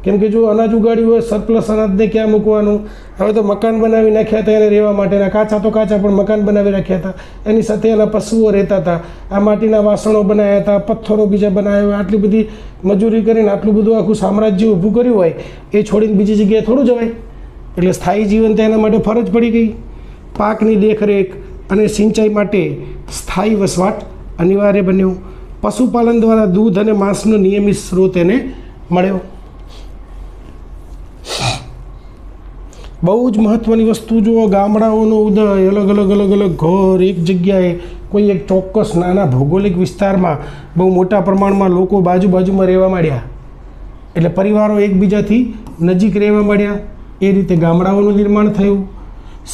કેમ કે જો અનાજ ઉગાડ્યું હોય, સરપ્લસ અનાજને ક્યાં મૂકવાનું? હવે તો મકાન બનાવી નાખ્યા હતા એને રહેવા માટેના. કાચા તો કાચા, પણ મકાન બનાવી રાખ્યા હતા. એની સાથે એના પશુઓ રહેતા હતા. આ માટીના વાસણો બનાવ્યા હતા, પથ્થરો બીજા બનાવ્યા હોય. આટલી બધી મજૂરી કરીને આટલું બધું આખું સામ્રાજ્ય ઊભું કર્યું હોય, એ છોડીને બીજી જગ્યાએ થોડું જવાય. એટલે સ્થાયી જીવન તો એના માટે ફરજ પડી ગઈ. પાકની દેખરેખ અને સિંચાઈ માટે સ્થાયી વસવાટ અનિવાર્ય બન્યો. પશુપાલન દ્વારા દૂધ અને માંસનો નિયમિત સ્ત્રોત એને મળ્યો. બહુ જ મહત્ત્વની વસ્તુ જુઓ, ગામડાઓનો ઉદય. અલગ અલગ અલગ અલગ ઘર એક જગ્યાએ, કોઈ એક ચોક્કસ નાના ભૌગોલિક વિસ્તારમાં બહુ મોટા પ્રમાણમાં લોકો બાજુમાં રહેવા માંડ્યા. એટલે પરિવારો એકબીજાથી નજીક રહેવા માંડ્યા. એ રીતે ગામડાઓનું નિર્માણ થયું.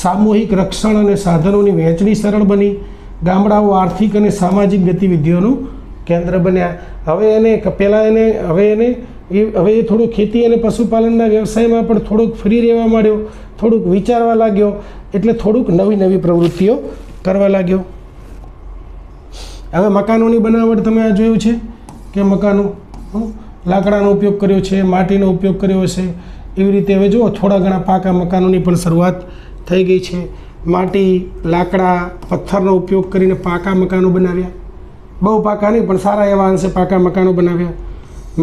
સામૂહિક રક્ષણ અને સાધનોની વહેંચણી સરળ બની. ગામડાઓ આર્થિક અને સામાજિક ગતિવિધિઓનું કેન્દ્ર બન્યા. હવે એ થોડો ખેતી અને પશુપાલનના વ્યવસાયમાં પણ થોડુંક ફ્રી રહેવા માંડ્યો, થોડુંક વિચારવા લાગ્યો, એટલે થોડુંક નવી પ્રવૃત્તિઓ કરવા લાગ્યો. હવે મકાનોની બનાવટ તમે આ જોયું છે કે મકાનો લાકડાનો ઉપયોગ કર્યો છે, માટીનો ઉપયોગ કર્યો છે. એવી રીતે હવે જુઓ થોડા ઘણા પાકા મકાનોની પણ શરૂઆત થઈ ગઈ છે. માટી, લાકડા, પથ્થરનો ઉપયોગ કરીને પાકા મકાનો બનાવ્યા. બહુ પાકા નહીં, પણ સારા એવા અંશે પાકા મકાનો બનાવ્યા.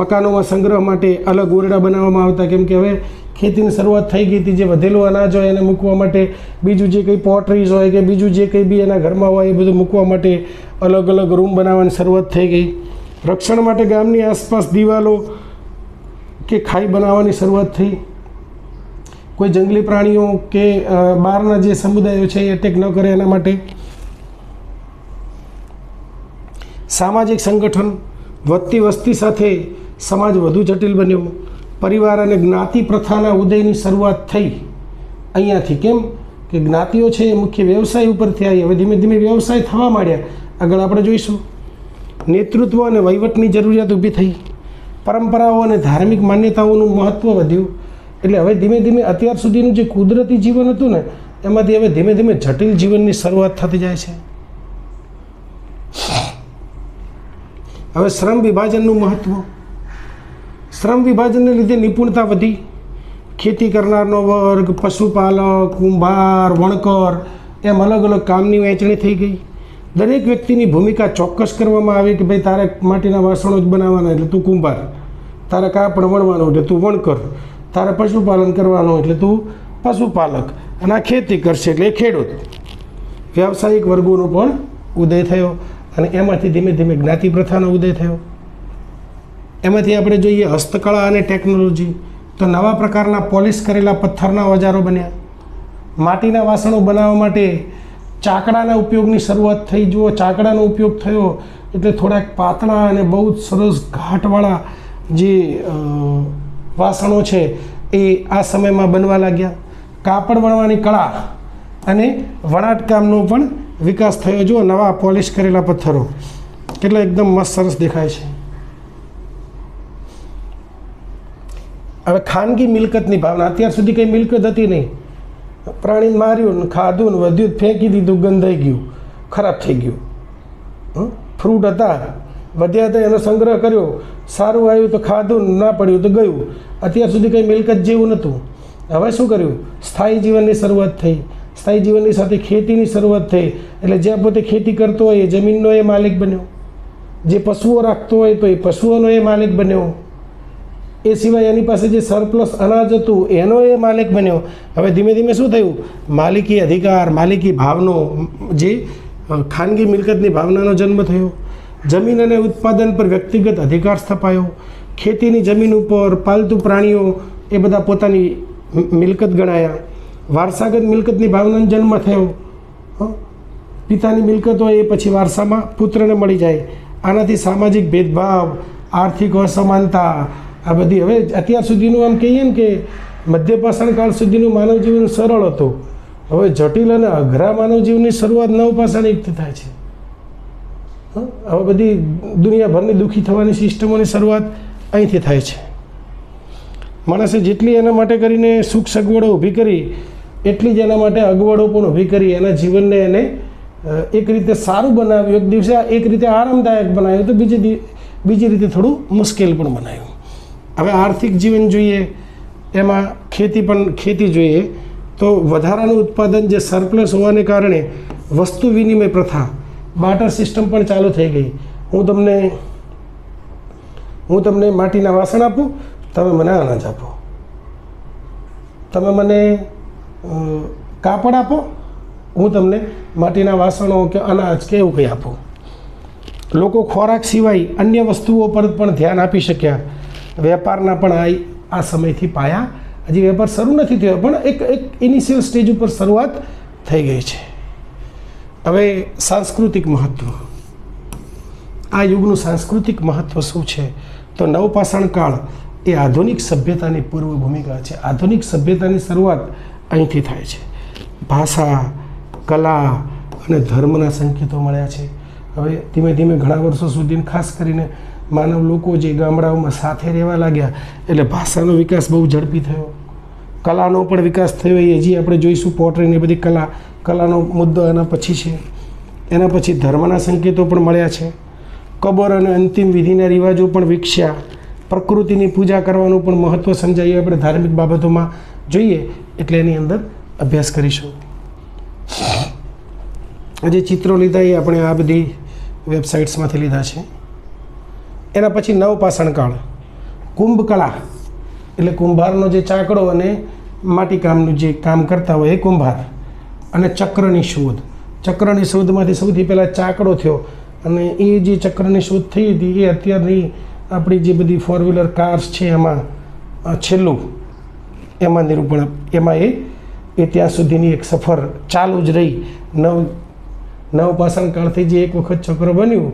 મકાનોમાં સંગ્રહ માટે અલગ ઓરડા બનાવવામાં આવતા, કેમ કે હવે ખેતીની શરૂઆત થઈ ગઈ હતી. જે વધેલું અનાજ હોય એને મૂકવા માટે, બીજું જે કંઈ પોટ્રીઝ હોય કે બીજું જે કંઈ બી એના ઘરમાં હોય એ બધું મૂકવા માટે અલગ અલગ રૂમ બનાવવાની શરૂઆત થઈ ગઈ. રક્ષણ માટે ગામની આસપાસ દિવાલો કે ખાઈ બનાવવાની શરૂઆત થઈ. કોઈ જંગલી પ્રાણીઓ કે બહારના જે સમુદાયો છે એ એટેક ન કરે એના માટે. સામાજિક સંગઠન, વધતી વસ્તી સાથે સમાજ વધુ જટિલ બન્યો. પરિવાર અને જ્ઞાતિ પ્રથાના ઉદયની શરૂઆત થઈ અહીંયાથી. કેમ કે જ્ઞાતિઓ છે એ મુખ્ય વ્યવસાય ઉપરથી આવી. હવે ધીમે ધીમે વ્યવસાય થવા માંડ્યા. આગળ આપણે જોઈશું. નેતૃત્વ અને વહીવટની જરૂરિયાત ઊભી થઈ. પરંપરાઓ અને ધાર્મિક માન્યતાઓનું મહત્ત્વ વધ્યું. એટલે હવે ધીમે ધીમે અત્યાર સુધીનું જે કુદરતી જીવન હતું ને એમાંથી હવે ધીમે ધીમે જટિલ જીવનની શરૂઆત થતી જાય છે. હવે શ્રમ વિભાજનનું મહત્ત્વ. શ્રમ વિભાજનને લીધે નિપુણતા વધી. ખેતી કરનારનો વર્ગ, પશુપાલક, કુંભાર, વણકર એમ અલગ અલગ કામની વહેંચણી થઈ ગઈ. દરેક વ્યક્તિની ભૂમિકા ચોક્કસ કરવામાં આવી કે ભાઈ તારે માટીના વાસણો જ બનાવવાના એટલે તું કુંભાર, તારે કાપડ વણવાનું એટલે તું વણકર, તારે પશુપાલન કરવાનું એટલે તું પશુપાલક, અને આ ખેતી કરશે એટલે એ ખેડૂત. વ્યાવસાયિક વર્ગોનો પણ ઉદય થયો અને એમાંથી ધીમે ધીમે જ્ઞાતિ પ્રથાનો ઉદય થયો. એમાંથી આપણે જોઈએ હસ્તકળા અને ટેકનોલોજી, તો નવા પ્રકારના પોલિશ કરેલા પથ્થરના ઓજારો બન્યા. માટીના વાસણો બનાવવા માટે ચાકડાના ઉપયોગની શરૂઆત થઈ. જુઓ, ચાકડાનો ઉપયોગ થયો એટલે થોડાક પાતળા અને બહુ જ સરસ ઘાટવાળા જે વાસણો છે એ આ સમયમાં બનવા લાગ્યા. કાપડ વણવાની કળા અને વણાટકામનો પણ વિકાસ થયો. જુઓ, નવા પોલિશ કરેલા પથ્થરો કેટલા એકદમ મસ્ત સરસ દેખાય છે. હવે ખાનગી મિલકતની ભાવના. અત્યાર સુધી કંઈ મિલકત હતી નહીં. પ્રાણીને માર્યું ને ખાધું ને વધ્યું ફેંકી દીધું, ગંધાઈ ગયું, ખરાબ થઈ ગયું. ફ્રૂટ હતા, વધ્યા હતા, એનો સંગ્રહ કર્યો, સારું આવ્યું તો ખાધું, ના પડ્યું તો ગયું. અત્યાર સુધી કંઈ મિલકત જેવું નહોતું. હવે શું કર્યું? સ્થાયી જીવનની શરૂઆત થઈ. સ્થાયી જીવનની સાથે ખેતીની શરૂઆત થઈ. એટલે જ્યાં પોતે ખેતી કરતો હોય એ જમીનનો એ માલિક બન્યો. જે પશુઓ રાખતો હોય તો એ પશુઓનો એ માલિક બન્યો. એ સિવાય એની પાસે જે સરપ્લસ અનાજ હતું એનો એ માલિક બન્યો. હવે ધીમે ધીમે શું થયું? માલિકી અધિકાર, માલિકી ભાવનો, જે ખાનગી મિલકતની ભાવનાનો જન્મ થયો. જમીન અને ઉત્પાદન પર વ્યક્તિગત અધિકાર સ્થપાયો. ખેતીની જમીન ઉપર પાલતુ પ્રાણીઓ એ બધા પોતાની મિલકત ગણાયા. વારસાગત મિલકતની ભાવનાનો જન્મ થયો. પિતાની મિલકત હોય એ પછી વારસામાં પુત્રને મળી જાય. આનાથી સામાજિક ભેદભાવ, આર્થિક અસમાનતા, આ બધી. હવે અત્યાર સુધીનું આમ કહીએ ને કે મધ્યપાષાણ કાળ સુધીનું માનવ જીવન સરળ હતું. હવે જટિલ અને અઘરા માનવ જીવનની શરૂઆત નવપાષાણ યુગથી થાય છે. હવે બધી દુનિયાભરની દુઃખી થવાની સિસ્ટમોની શરૂઆત અહીંથી થાય છે. માણસે જેટલી એના માટે કરીને સુખ સગવડો ઊભી કરી એટલી જ એના માટે અગવડો પણ ઊભી કરી. એના જીવનને એને એક રીતે સારું બનાવ્યું, એક દિવસે એક રીતે આરામદાયક બનાવ્યું, તો બીજી રીતે થોડું મુશ્કેલ પણ બનાવ્યું. હવે આર્થિક જીવન જોઈએ, એમાં ખેતી જોઈએ તો વધારાનું ઉત્પાદન, જે સરપ્લસ હોવાને કારણે વસ્તુ વિનિમય પ્રથા, બાર્ટર સિસ્ટમ પણ ચાલુ થઈ ગઈ. હું તમને માટીના વાસણ આપું, તમે મને અનાજ આપો. તમે મને કાપડ આપો, હું તમને માટીના વાસણો કે અનાજ કે એવું કંઈ આપું. લોકો ખોરાક સિવાય અન્ય વસ્તુઓ પર પણ ધ્યાન આપી શક્યા. વેપારના પણ આ સમયથી પાયા. હજી વેપાર શરૂ નથી થયો પણ એક ઇનિશિયલ સ્ટેજ ઉપર શરૂઆત થઈ ગઈ છે. હવે સાંસ્કૃતિક મહત્ત્વ. આ યુગનું સાંસ્કૃતિક મહત્ત્વ શું છે? તો નવપાષાણ કાળ એ આધુનિક સભ્યતાની પૂર્વ ભૂમિકા છે. આધુનિક સભ્યતાની શરૂઆત અહીંથી થાય છે. ભાષા, કલા અને ધર્મના સંકેતો મળ્યા છે. હવે ધીમે ધીમે ઘણા વર્ષો સુધી, ખાસ કરીને માનવ લોકો જે ગામડાઓમાં સાથે રહેવા લાગ્યા એટલે ભાષાનો વિકાસ બહુ ઝડપી થયો. કલાનો પણ વિકાસ થયો. એ હજી આપણે જોઈશું. પોટરીની બધી કલાનો મુદ્દો એના પછી છે. એના પછી ધર્મના સંકેતો પણ મળ્યા છે. કબર અને અંતિમ વિધિના રિવાજો પણ વિકસ્યા. પ્રકૃતિની પૂજા કરવાનું પણ મહત્ત્વ સમજાયું. આપણે ધાર્મિક બાબતોમાં જોઈએ એટલે એની અંદર અભ્યાસ કરીશું. જે ચિત્રો લીધા એ આપણે આ બધી વેબસાઇટ્સમાંથી લીધા છે. એના પછી નવપાષાણ કાળ. કુંભકળા એટલે કુંભારનો જે ચાકડો અને માટીકામનું જે કામ કરતા હોય એ કુંભાર. અને ચક્રની શોધ. ચક્રની શોધમાંથી સૌથી પહેલાં ચાકડો થયો અને એ જે ચક્રની શોધ થઈ હતી એ અત્યારની આપણી જે બધી ફોર વ્હીલર કાર્સ છે એમાં છેલ્લું એમાં નિરૂપણ, એમાં એ ત્યાં સુધીની એક સફર ચાલુ જ રહી. નવપાષાણ કાળથી જે એક વખત ચક્ર બન્યું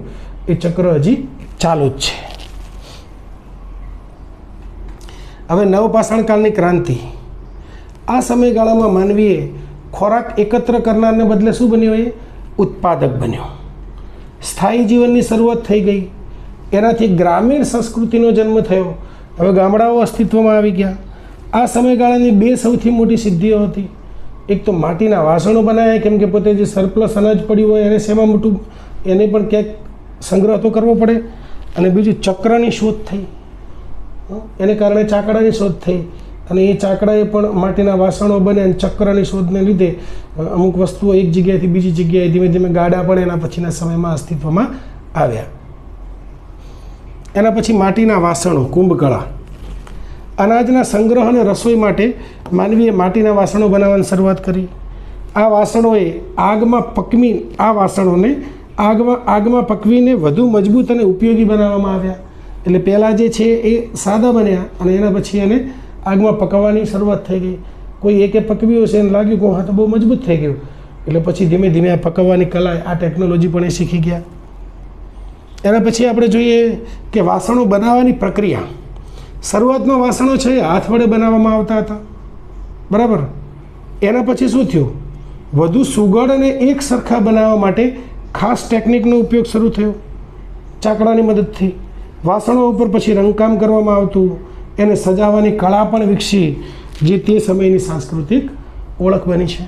એ ચક્ર હજી ચાલુ જ છે. હવે નવપાષાણ કાળની ક્રાંતિ. આ સમયગાળામાં માનવીએ ખોરાક એકત્ર કરનારને બદલે શું બન્યો? એ ઉત્પાદક બન્યો. સ્થાયી જીવનની શરૂઆત થઈ ગઈ. એનાથી ગ્રામીણ સંસ્કૃતિનો જન્મ થયો. હવે ગામડાઓ અસ્તિત્વમાં આવી ગયા. આ સમયગાળાની બે સૌથી મોટી સિદ્ધિઓ હતી. એક તો માટીના વાસણો બનાવ્યા, કેમ કે પોતે જે સરપ્લસ અનાજ પડ્યું હોય એને શેમાં મોટું, એને પણ ક્યાંક સંગ્રહ તો કરવો પડે. અને બીજું ચક્રની શોધ થઈ, એને કારણે ચાકડાની શોધ થઈ, અને એ ચાકડાએ પણ માટીના વાસણો બને. અને ચક્રની શોધને લીધે અમુક વસ્તુઓ એક જગ્યાએથી બીજી જગ્યાએ ધીમે ધીમે ગાડા પણ એના પછીના સમયમાં અસ્તિત્વમાં આવ્યા. એના પછી માટીના વાસણો, કુંભકળા. અનાજના સંગ્રહ અને રસોઈ માટે માનવીએ માટીના વાસણો બનાવવાની શરૂઆત કરી. આ વાસણોએ આગમાં પકવીને વધુ મજબૂત અને ઉપયોગી બનાવવામાં આવ્યા. એટલે પહેલાં જે છે એ સાદા બન્યા અને એના પછી એને આગમાં પકવવાની શરૂઆત થઈ ગઈ. કોઈ એકે પકવ્યું હશે એને લાગ્યું કે હા તો બહુ મજબૂત થઈ ગયું, એટલે પછી ધીમે ધીમે આ પકવવાની કલા, આ ટેકનોલોજી પણ એ શીખી ગયા. એના પછી આપણે જોઈએ કે વાસણો બનાવવાની પ્રક્રિયા. શરૂઆતમાં વાસણો છે એ હાથ વડે બનાવવામાં આવતા હતા, બરાબર. એના પછી શું થયું? વધુ સુઘડ અને એક સરખા બનાવવા માટે ખાસ ટેકનિકનો ઉપયોગ શરૂ થયો. ચાકડાની મદદથી વાસણો ઉપર પછી રંગકામ કરવામાં આવતું, એને સજાવવાની કળા પણ વિકસી, જે તે સમયની સાંસ્કૃતિક ઓળખ બની છે.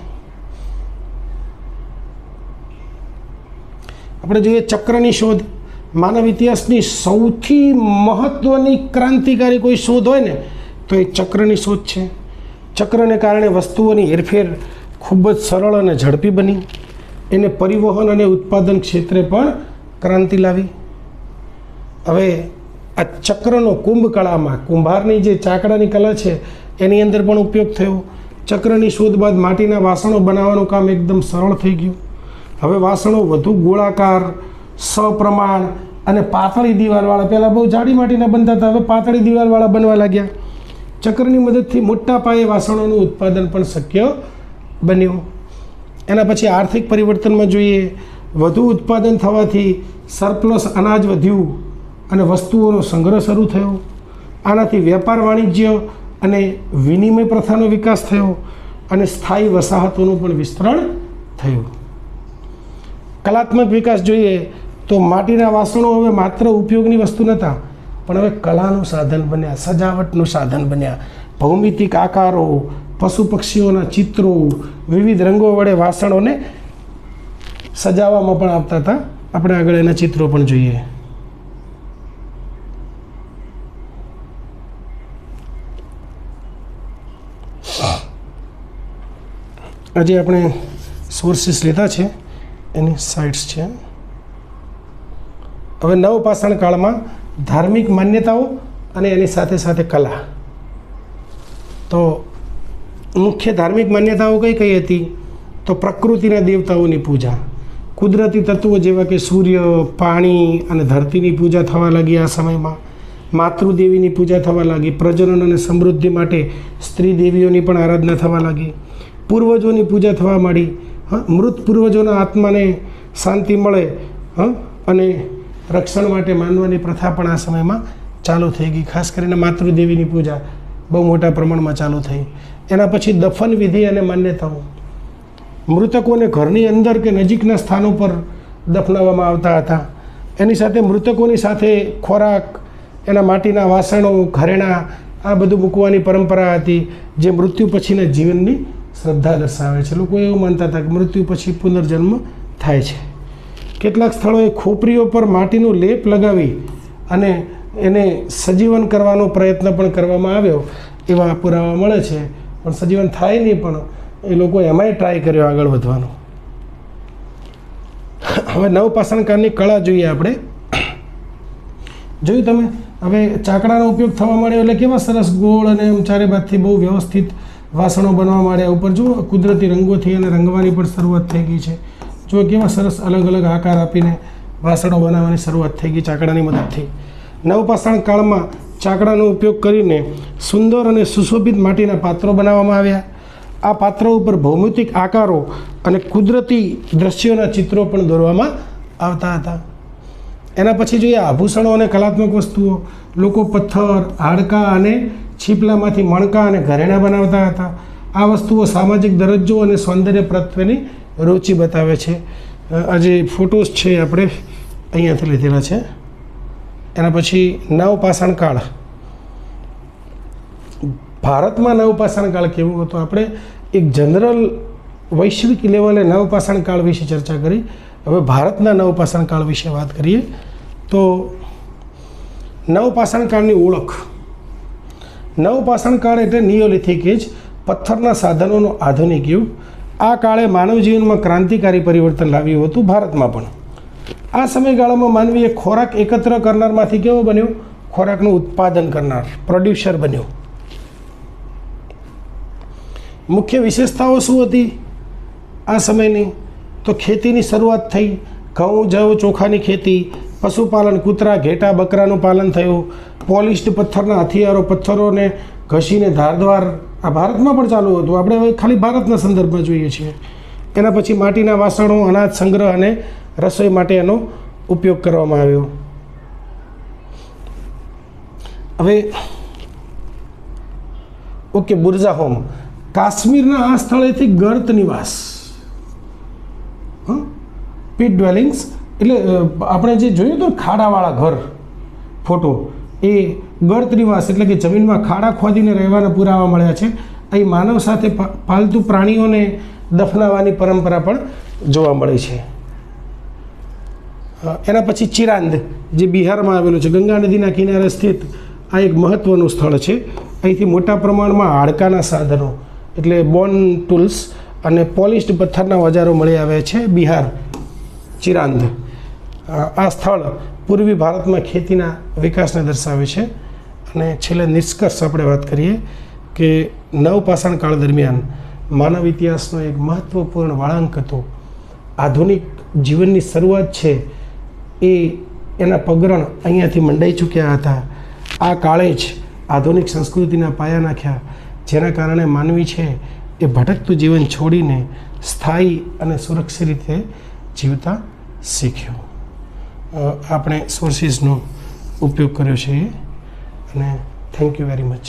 આપણે જોઈએ ચક્રની શોધ. માનવ ઇતિહાસની સૌથી મહત્ત્વની ક્રાંતિકારી કોઈ શોધ હોય ને તો એ ચક્રની શોધ છે. ચક્રને કારણે વસ્તુઓની હેરફેર ખૂબ જ સરળ અને ઝડપી બની. એને પરિવહન અને ઉત્પાદન ક્ષેત્રે પણ ક્રાંતિ લાવી. હવે આ ચક્રનો કુંભકળામાં, કુંભારની જે ચાકડાની કલા છે એની અંદર પણ ઉપયોગ થયો. ચક્રની શોધ બાદ માટીના વાસણો બનાવવાનું કામ એકદમ સરળ થઈ ગયું. હવે વાસણો વધુ ગોળાકાર, સપ્રમાણ અને પાતળી દિવાલવાળા, પહેલાં બહુ જાડી માટીના બનતા હતા, હવે પાતળી દિવાલવાળા બનવા લાગ્યા. ચક્રની મદદથી મોટા પાયે વાસણોનું ઉત્પાદન પણ શક્ય બન્યું. એના પછી આર્થિક પરિવર્તનમાં જોઈએ, વધુ ઉત્પાદન થવાથી સરપ્લસ અનાજ વધ્યું અને વસ્તુઓનો સંગ્રહ શરૂ થયો. આનાથી વેપાર, વાણિજ્ય અને વિનિમય પ્રથાનો વિકાસ થયો અને સ્થાયી વસાહતોનું પણ વિસ્તરણ થયું. કલાત્મક વિકાસ જોઈએ તો માટીના વાસણો હવે માત્ર ઉપયોગની વસ્તુ નહોતા, પણ હવે કલાનું સાધન બન્યા, સજાવટનું સાધન બન્યા. ભૌમિતિક આકારો, પશુ પક્ષીઓના ચિત્રો, વિવિધ રંગો વડે વાસણોને સજાવવામાં પણ આવતા હતા. આપણે આગળ એના ચિત્રો પણ જોઈએ. આજે આપણે સોર્સિસ લીધા છે, એની સાઇટ્સ છે. હવે નવપાષાણ કાળમાં ધાર્મિક માન્યતાઓ અને એની સાથે સાથે કલા. તો મુખ્ય ધાર્મિક માન્યતાઓ કઈ કઈ હતી? તો પ્રકૃતિના દેવતાઓની પૂજા, કુદરતી તત્વો જેવા કે સૂર્ય, પાણી અને ધરતીની પૂજા થવા લાગી. આ સમયમાં માતૃદેવીની પૂજા થવા લાગી. પ્રજનન અને સમૃદ્ધિ માટે સ્ત્રી દેવીઓની પણ આરાધના થવા લાગી. પૂર્વજોની પૂજા થવા માંડી. મૃત પૂર્વજોના આત્માને શાંતિ મળે અને રક્ષણ માટે માનવાની પ્રથા પણ આ સમયમાં ચાલુ થઈ ગઈ. ખાસ કરીને માતૃદેવીની પૂજા બહુ મોટા પ્રમાણમાં ચાલુ થઈ. એના પછી દફન વિધિ અને માન્યતાઓ. મૃતકોને ઘરની અંદર કે નજીકના સ્થાનો પર દફનાવવામાં આવતા હતા. એની સાથે મૃતકોની સાથે ખોરાક, એના માટીના વાસણો, ઘરેણાં, આ બધું મૂકવાની પરંપરા હતી, જે મૃત્યુ પછીના જીવનની શ્રદ્ધા દર્શાવે છે. લોકો એવું માનતા હતા કે મૃત્યુ પછી પુનર્જન્મ થાય છે. કેટલાક સ્થળોએ ખોપરીઓ પર માટીનો લેપ લગાવી અને એને સજીવન કરવાનો પ્રયત્ન પણ કરવામાં આવ્યો, એવા પુરાવા મળે છે. પણ સજીવન થાય નહીં, પણ એ લોકો એમાંય ટ્રાય કર્યો આગળ વધવાનો. હવે નવપાષાણ કાળની કળા જોઈએ આપણે. જોયું તમે, હવે ચાકડાનો ઉપયોગ થવા માંડ્યો એટલે કેવા સરસ ગોળ અને એમ ચારે બાજુથી બહુ વ્યવસ્થિત વાસણો બનવા માંડ્યા. ઉપર જુઓ, કુદરતી રંગોથી અને રંગવાની પણ શરૂઆત થઈ ગઈ છે. જો કેવા સરસ અલગ અલગ આકાર આપીને વાસણો બનાવવાની શરૂઆત થઈ ગઈ ચાકડાની મદદથી. નવપાષાણ કાળમાં ચાકડાનો ઉપયોગ કરીને સુંદર અને સુશોભિત માટીના પાત્રો બનાવવામાં આવ્યા. આ પાત્રો ઉપર ભૌમિતિક આકારો અને કુદરતી દ્રશ્યોના ચિત્રો પણ દોરવામાં આવતા હતા. એના પછી જોઈએ આભૂષણો અને કલાત્મક વસ્તુઓ. લોકો પથ્થર, હાડકાં અને છીપલામાંથી મણકા અને ઘરેણાં બનાવતા હતા. આ વસ્તુઓ સામાજિક દરજ્જો અને સૌંદર્ય પ્રત્યેની રુચિ બતાવે છે. આ જે ફોટોસ છે આપણે અહીંયાથી લીધેલા છે. એના પછી નવપાષાણ કાળ. ભારતમાં નવપાષાણ કાળ કેવો હતો? આપણે એક જનરલ વૈશ્વિક લેવલે નવપાષાણ કાળ વિશે ચર્ચા કરી. હવે ભારતના નવપાષાણ કાળ વિશે વાત કરીએ તો નવપાષાણ કાળની ઓળખ. નવપાષાણ કાળ એટલે નિયોલિથિક એજ, પથ્થરના સાધનોનો આધુનિક યુગ. આ કાળે માનવ જીવનમાં ક્રાંતિકારી પરિવર્તન લાવ્યું હતું, ભારતમાં પણ. આ સમયગાળામાં માનવીએ ખોરાક એકત્ર કરનારમાંથી કેવો બન્યો? ખોરાકનું ઉત્પાદન કરનાર, પ્રોડ્યુસર બન્યો. મુખ્ય વિશેષતાઓ શું હતી આ સમયની? તો ખેતીની શરૂઆત થઈ. ઘઉં, જવ, ચોખાની ખેતી, પશુપાલન, કૂતરા, ઘેટા, બકરાનું પાલન થયું. પોલિશ્ડ પથ્થરના હથિયારો, પથ્થરોને ઘસીને ધારદ્વાર, આ ભારતમાં પણ ચાલુ હતું. આપણે હવે ખાલી ભારતના સંદર્ભમાં જોઈએ છીએ. એના પછી માટીના વાસણો, અનાજ સંગ્રહ અને રસોઈ માટે એનો ઉપયોગ કરવામાં આવ્યો. હવે ઓકે, બુર્જા હોમ. કાશ્મીરના આ સ્થળેથી ગર્ત નિવાસ, પીટ ડ્વેલિંગ્સ એટલે આપણે જે જોયું હતું ખાડાવાળા ઘર ફોટો, એ ગર્ત નિવાસ એટલે કે જમીનમાં ખાડા ખોદીને રહેવાના પુરાવા મળ્યા છે. અહીં માનવ સાથે પાલતુ પ્રાણીઓને દફનાવવાની પરંપરા પણ જોવા મળે છે. એના પછી ચિરાંદ, જે બિહારમાં આવેલું છે, ગંગા નદીના કિનારે સ્થિત આ એક મહત્ત્વનું સ્થળ છે. અહીંથી મોટા પ્રમાણમાં હાડકાના સાધનો એટલે બોન ટૂલ્સ અને પોલિશ્ડ પથ્થરના ઓજારો મળી આવ્યા છે. બિહાર, ચિરાંદ. આ સ્થળ પૂર્વી ભારતમાં ખેતીના વિકાસને દર્શાવે છે. અને છેલ્લે નિષ્કર્ષ આપણે વાત કરીએ કે નવપાષાણ કાળ દરમિયાન માનવ ઇતિહાસનો એક મહત્ત્વપૂર્ણ વળાંક હતો. આધુનિક જીવનની શરૂઆત છે એ એના પગરણ અહીંયાથી મંડાઈ ચૂક્યા હતા. આ કાળે જ આધુનિક સંસ્કૃતિના પાયા નાખ્યા, જેના કારણે માનવી છે એ ભટકતું જીવન છોડીને સ્થાયી અને સુરક્ષિત રીતે જીવતા શીખ્યો. આપણે સોર્સિસનો ઉપયોગ કર્યો છે અને થેન્ક યુ વેરી મચ.